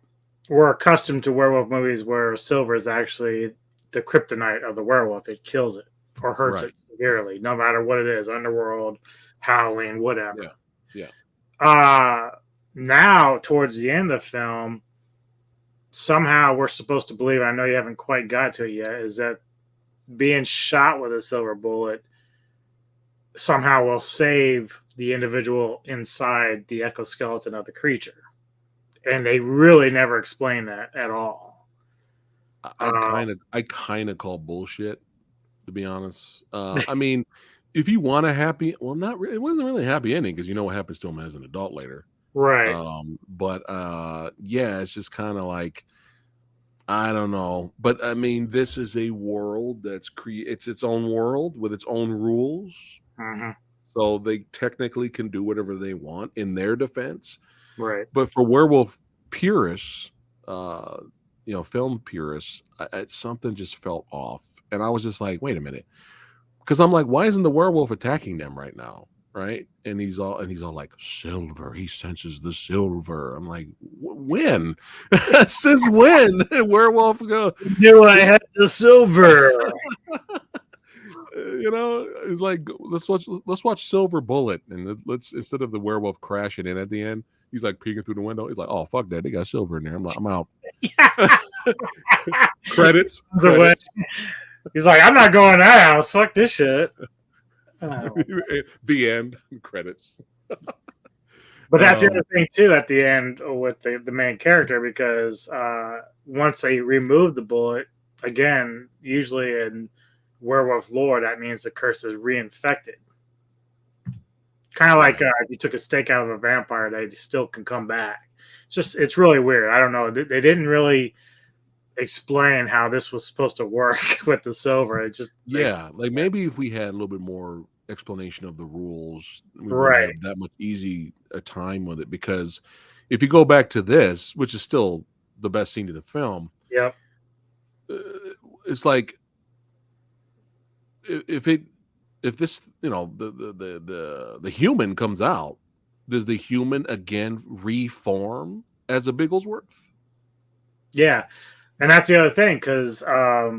we're accustomed to werewolf movies where silver is actually the kryptonite of the werewolf. It kills it or hurts Right. it severely, no matter what it is, underworld, howling, whatever. Yeah. Now, towards the end of the film, somehow we're supposed to believe, I know you haven't quite got to it yet, is that being shot with a silver bullet somehow will save the individual inside the exoskeleton of the creature. And they really never explain that at all. I kind of call bullshit, to be honest. I mean, if you want a happy, well, not really, it wasn't really a happy ending because you know what happens to him as an adult later. Right. But yeah, it's just kind of like, I don't know. But I mean, this is a world it's its own world with its own rules. Mm-hmm. So they technically can do whatever they want in their defense. Right. But for werewolf purists, film purists, something just felt off. And I was just like, wait a minute. Because I'm like, why isn't the werewolf attacking them right now? Right. And he's all like, silver. He senses the silver. I'm like, when? Since when? Werewolf go, Knew I had the silver. It's like, let's watch Silver Bullet, and let's instead of the werewolf crashing in at the end, he's like peeking through the window. He's like, oh fuck that, they got silver in there. I'm like, I'm out. Credits. He's like, I'm not going to that house. Fuck this shit. The end. Credits. But that's the other thing too at the end with the main character, because once they remove the bullet, again, usually in werewolf lore, that means the curse is reinfected. Kind of like if you took a steak out of a vampire, they still can come back. It's really weird. I don't know. They didn't really explain how this was supposed to work with the silver. It just like maybe if we had a little bit more explanation of the rules, we wouldn't have that much easy a time with it. Because if you go back to this, which is still the best scene of the film, it's like if this the human comes out, does the human again reform as a Bigglesworth? Yeah, and that's the other thing, because I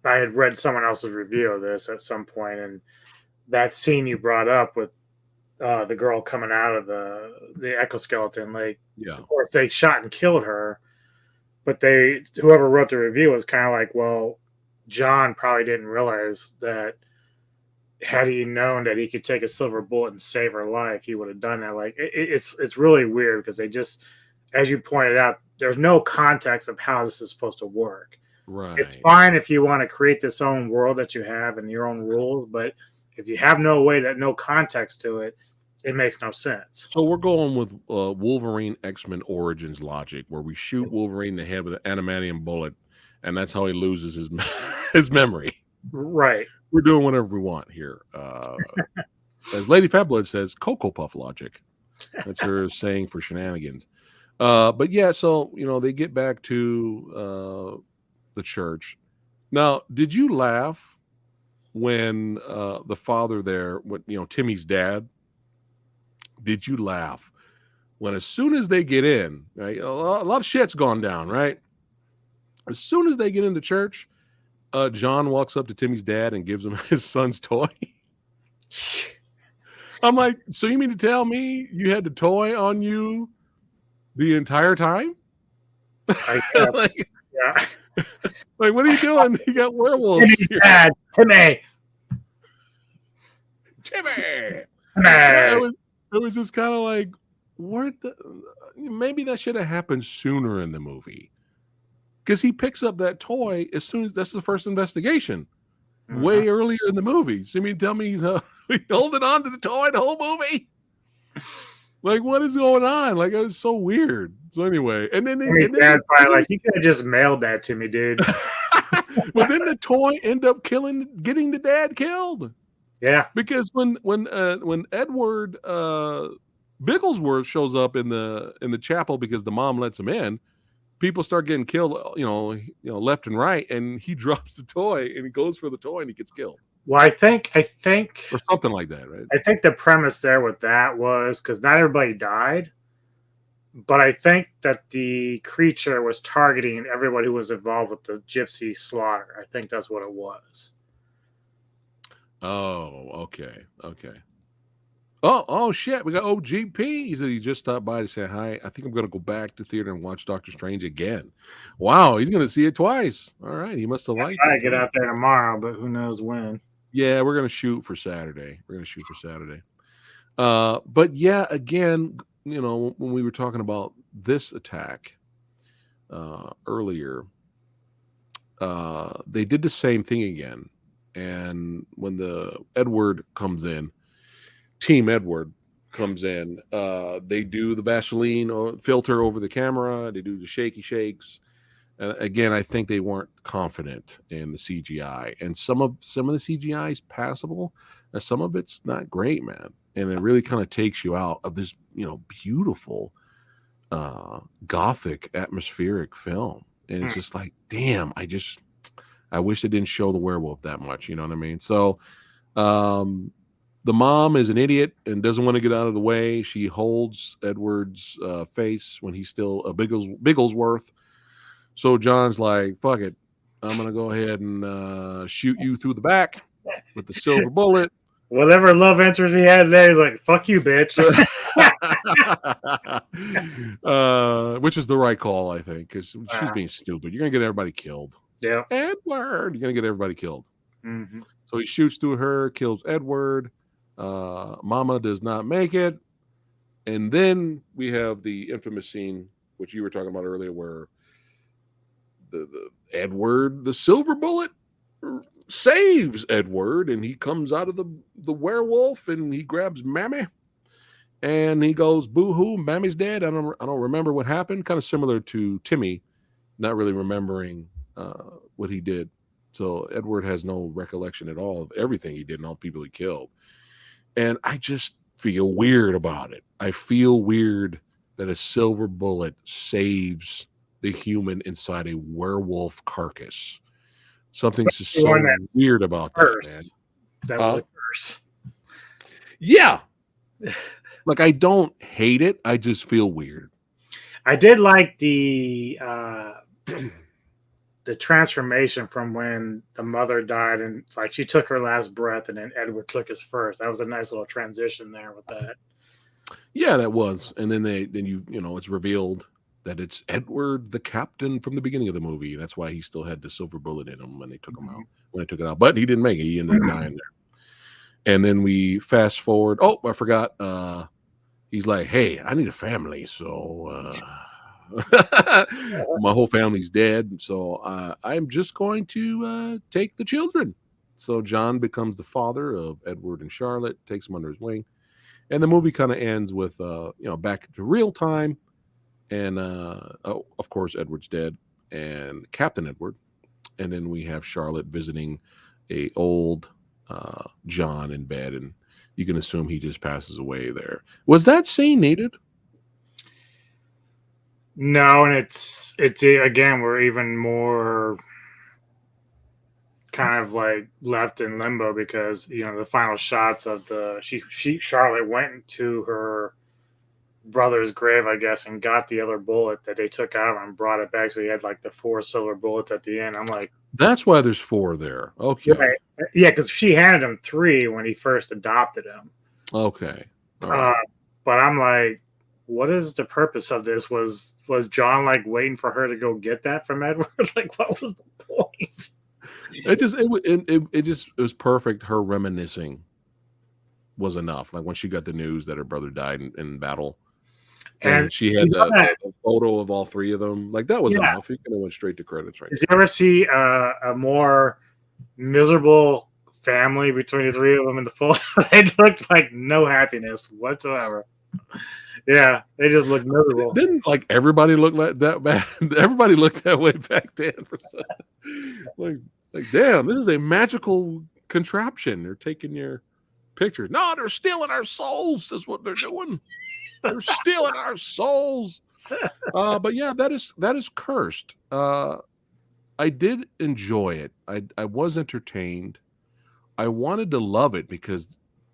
had read someone else's review of this at some point, and that scene you brought up with the girl coming out of the exoskeleton, like, of course they shot and killed her, but whoever wrote the review was kind of like, well, John probably didn't realize that had he known that he could take a silver bullet and save her life, he would have done that. Like it's really weird because they just, as you pointed out, there's no context of how this is supposed to work. It's Right. fine if you want to create this own world that you have and your own rules, but if you have no context to it, it makes no sense. So we're going with Wolverine X-Men Origins logic, where we shoot Wolverine in the head with an adamantium bullet, and that's how he loses his his memory. Right. We're doing whatever we want here. As Lady Fatblood says, Cocoa Puff logic. That's her saying for shenanigans. But yeah, so they get back to the church. Now, did you laugh when the father there, when Timmy's dad? Did you laugh when, as soon as they get in, right, a lot of shit's gone down, right? As soon as they get into church, John walks up to Timmy's dad and gives him his son's toy. I'm like, so you mean to tell me you had the toy on you the entire time? like, Yeah. like, what are you doing? You got werewolves Timmy's here. dad, Timmy. Timmy. Timmy. It was just kind of like, maybe that should have happened sooner in the movie. Because he picks up that toy as soon as that's the first investigation, way earlier in the movie. So you mean tell me he's holding on to the toy the whole movie? Like, what is going on? Like, it was so weird. So anyway, and then Dad's probably like, you could have just mailed that to me, dude. But then the toy end up getting the dad killed. Yeah, because when Edward Bigglesworth shows up in the chapel because the mom lets him in, people start getting killed, left and right, and he drops the toy and he goes for the toy and he gets killed. Well, I think or something like that, right? I think the premise there with that was because not everybody died, but I think that the creature was targeting everybody who was involved with the gypsy slaughter. I think that's what it was. Oh, okay. Oh shit! We got OGP. He said he just stopped by to say hi. I think I'm going to go back to theater and watch Doctor Strange again. Wow, he's going to see it twice. All right, he must have liked it. Try to get out there tomorrow, but who knows when. Yeah, we're going to shoot for Saturday. But yeah, again, when we were talking about this attack earlier, they did the same thing again. And when the Team Edward comes in, they do the Vaseline filter over the camera. They do the shaky shakes. Again, I think they weren't confident in the CGI, and some of the CGI is passable, and some of it's not great, man. And it really kind of takes you out of this, beautiful, gothic, atmospheric film. And it's just like, damn, I wish they didn't show the werewolf that much. You know what I mean? So, the mom is an idiot and doesn't want to get out of the way. She holds Edward's face when he's still a Bigglesworth. So John's like, fuck it. I'm going to go ahead and shoot you through the back with the silver bullet. Whatever love interest he had there, he's like, fuck you, bitch. Which is the right call, I think, because she's being stupid. You're going to get everybody killed. Yeah. Edward, you're going to get everybody killed. Mm-hmm. So he shoots through her, kills Edward. Mama does not make it. And then we have the infamous scene, which you were talking about earlier, where the Edward, the silver bullet, saves Edward, and he comes out of the werewolf and he grabs Mammy and he goes, boo-hoo, Mammy's dead. I don't remember what happened. Kind of similar to Timmy, not really remembering what he did. So Edward has no recollection at all of everything he did and all the people he killed. And I just feel weird about it. I feel weird that a silver bullet saves the human inside a werewolf carcass. Something's just so weird about that, man. That was a curse. Yeah. Like, I don't hate it. I just feel weird. I did like the transformation from when the mother died and like she took her last breath and then Edward took his first. That was a nice little transition there with that. Yeah, that was. And then it's revealed that it's Edward, the captain from the beginning of the movie. That's why he still had the silver bullet in him when they took him out. When they took it out, but he didn't make it. He ended up dying And then we fast forward. Oh, I forgot. He's like, hey, I need a family. So my whole family's dead. So I'm just going to take the children. So John becomes the father of Edward and Charlotte, takes them under his wing. And the movie kind of ends with, back to real time. And of course, Edward's dead and Captain Edward. And then we have Charlotte visiting a old John in bed, and you can assume he just passes away there. Was that scene needed? No, and it's again, we're even more kind of like left in limbo because the final shots of Charlotte went to her brother's grave, I guess, and got the other bullet that they took out and brought it back. So he had like the 4 silver bullets at the end. I'm like, that's why there's 4 there. Okay. Right. Yeah, because she handed him 3 when he first adopted him. Okay. Right. But I'm like, what is the purpose of this? Was John like waiting for her to go get that from Edward? Like, what was the point? It was perfect. Her reminiscing was enough. Like when she got the news that her brother died in battle, and she had the photo of all 3 of them. Like that was enough. You could have went straight to credits, right? Did you ever see a more miserable family between the 3 of them in the photo? They looked like no happiness whatsoever. Yeah, they just looked miserable. Didn't like everybody look like that bad? Everybody looked that way back then. Like, damn, this is a magical contraption. They're taking your pictures. No, they're stealing our souls. That's what they're doing. They're stealing our souls. But yeah, that is cursed. I did enjoy it. I was entertained. I wanted to love it because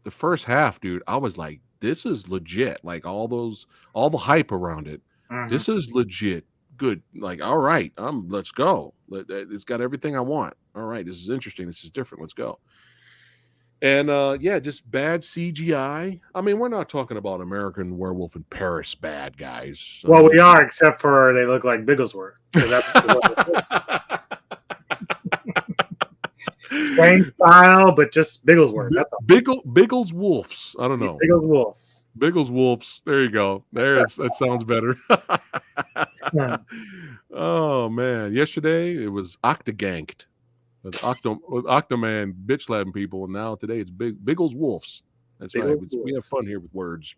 the first half, dude, I was like, this is legit. Like all the hype around it. Mm-hmm. This is legit. Good. Like, all right, let's go. It's got everything I want. All right, this is interesting. This is different. Let's go. And just bad CGI. I mean, we're not talking about American Werewolf in Paris bad guys. Well, we are, except for they look like Bigglesworths. Same style, but just Bigglesworths. That's all. Bigglesworths. I don't know. Bigglesworths. Bigglesworths. There you go. That sounds better. Oh man! Yesterday it was Octoganked. With Octoman bitch slapping people, and now today it's Bigglesworths. That's right. We have fun here with words.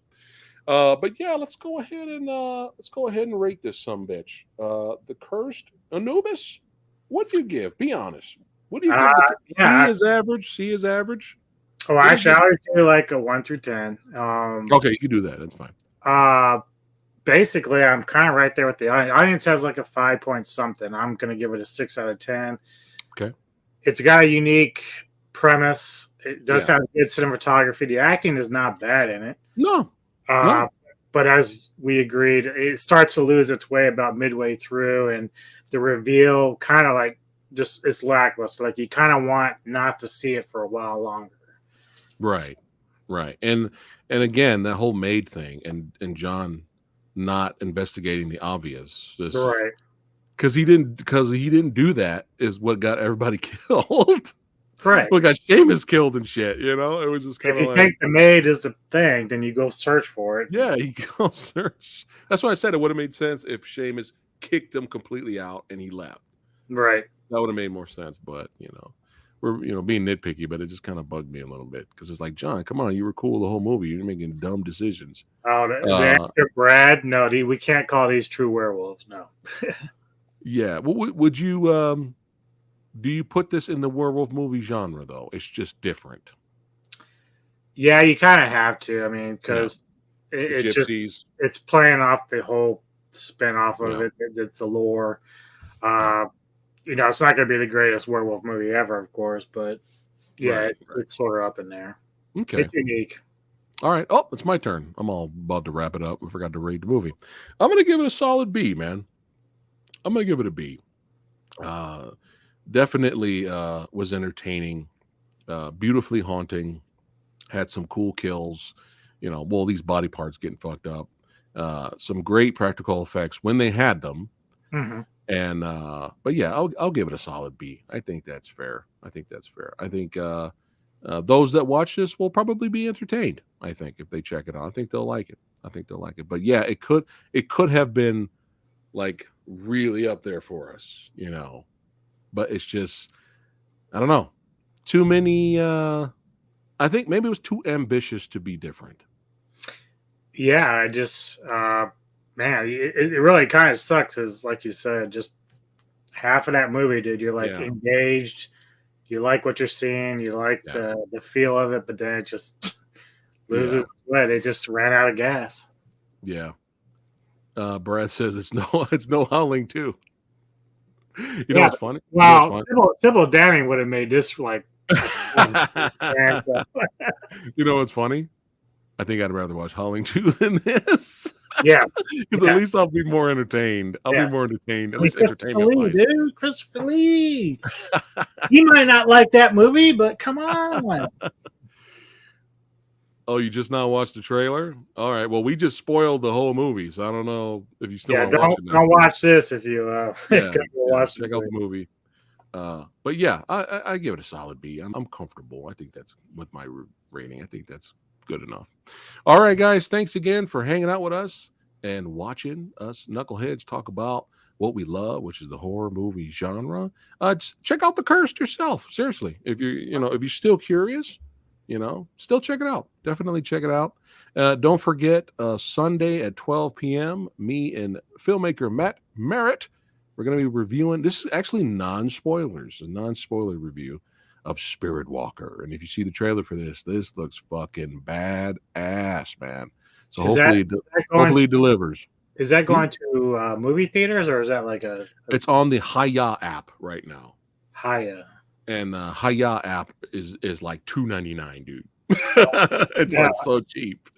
But yeah, let's go ahead and rate this sumbitch. The Cursed Anubis. What do you give? Be honest. What do you give? C is average. C is average. Oh, actually, I always do like a 1 through 10. Okay, you can do that. That's fine. Basically, I'm kind of right there with the audience. Audience has like a 5 point something. I'm going to give it a 6 out of 10. Okay. It's got a unique premise. It does have good cinematography. The acting is not bad in it. No. But as we agreed, it starts to lose its way about midway through, and the reveal kind of like just it's lackluster. Like you kind of want not to see it for a while longer. Right. And again, that whole Maid thing and John not investigating the obvious. Right. Because he didn't do that is what got everybody killed. Right. What got Seamus killed and shit. It was just kind of if you think the maid is the thing, then you go search for it. Yeah, you go search. That's why I said it would have made sense if Seamus kicked him completely out and he left. Right. That would have made more sense. But we're being nitpicky, but it just kind of bugged me a little bit because it's like, John, come on, you were cool the whole movie. You're making dumb decisions. Oh, the actor Brad? No, we can't call these true werewolves. No. Yeah. Well, would you do you put this in the werewolf movie genre though? It's just different. Yeah, you kind of have to. I mean, because it's playing off the whole spin-off of it. It's the lore. It's not going to be the greatest werewolf movie ever, of course, but it's sort of up in there. Okay. It's unique. All right. Oh, it's my turn. I'm all about to wrap it up. I forgot to rate the movie. I'm going to give it a solid B, man. I'm going to give it a B. Definitely was entertaining, beautifully haunting, had some cool kills, these body parts getting fucked up, some great practical effects when they had them. Mm-hmm. And but yeah, I'll give it a solid B. I think that's fair. I think those that watch this will probably be entertained. I think if they check it out, I think they'll like it. But yeah, it could have been like really up there for us, But it's just, I don't know, too many. I think maybe it was too ambitious to be different. Yeah, I just man, it really kind of sucks. Is like you said, just half of that movie, dude. You're like Yeah. engaged. You like what you're seeing. You like Yeah. the feel of it, but then it just loses Yeah. its way. They just ran out of gas. Yeah. Brad says it's no Howling too. You know Yeah. what's funny? Wow. Sybil Danning would have made this like. And, You know what's funny? I think I'd rather watch Howling 2 than this. yeah. Because at least I'll be more entertained. At least entertainment wise. Dude, Christopher Lee. You might not like that movie, but come on. Oh, you just now watched the trailer? All right. Well, we just spoiled the whole movie, so I don't know if you still want to watch it now. Don't watch this if you watch check out the movie. But yeah, I give it a solid B. I'm comfortable. I think that's with my rating. I think that's good enough. All right, guys. Thanks again for hanging out with us and watching us knuckleheads talk about what we love, which is the horror movie genre. Check out The Cursed yourself. Seriously, if you're still curious, still check it out. Definitely check it out. Don't forget Sunday at 12 p.m. Me and filmmaker Matt Merritt. We're going to be reviewing. This is actually non-spoilers, a non-spoiler review of Spirit Walker. And if you see the trailer for this looks fucking badass, man. So hopefully it delivers. Is that going to movie theaters, or is that like a? It's on the Hiya app right now. Hiya. And the Hiya app is like $2.99, dude. It's like so cheap.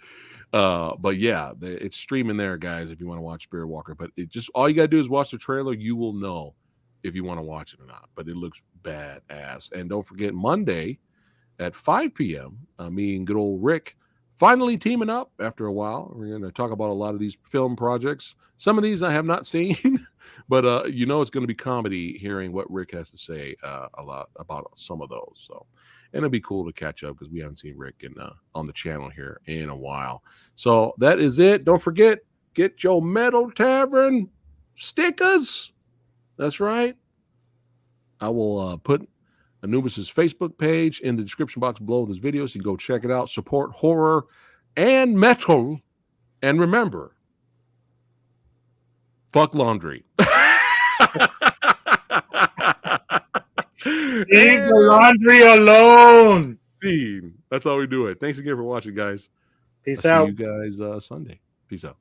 But yeah, it's streaming there, guys, if you want to watch Spirit Walker. But all you gotta do is watch the trailer. You will know if you want to watch it or not. But it looks badass. And don't forget, Monday at 5 p.m., me and good old Rick finally teaming up after a while. We're going to talk about a lot of these film projects. Some of these I have not seen, but it's going to be comedy hearing what Rick has to say a lot about some of those. So, and it'll be cool to catch up because we haven't seen Rick on the channel here in a while. So that is it. Don't forget, get your Metal Tavern stickers. That's right. I will put Anubis's Facebook page in the description box below this video, so you can go check it out. Support horror and metal. And remember, fuck laundry. Leave the laundry alone. That's how we do it. Thanks again for watching, guys. Peace out. See you guys Sunday. Peace out.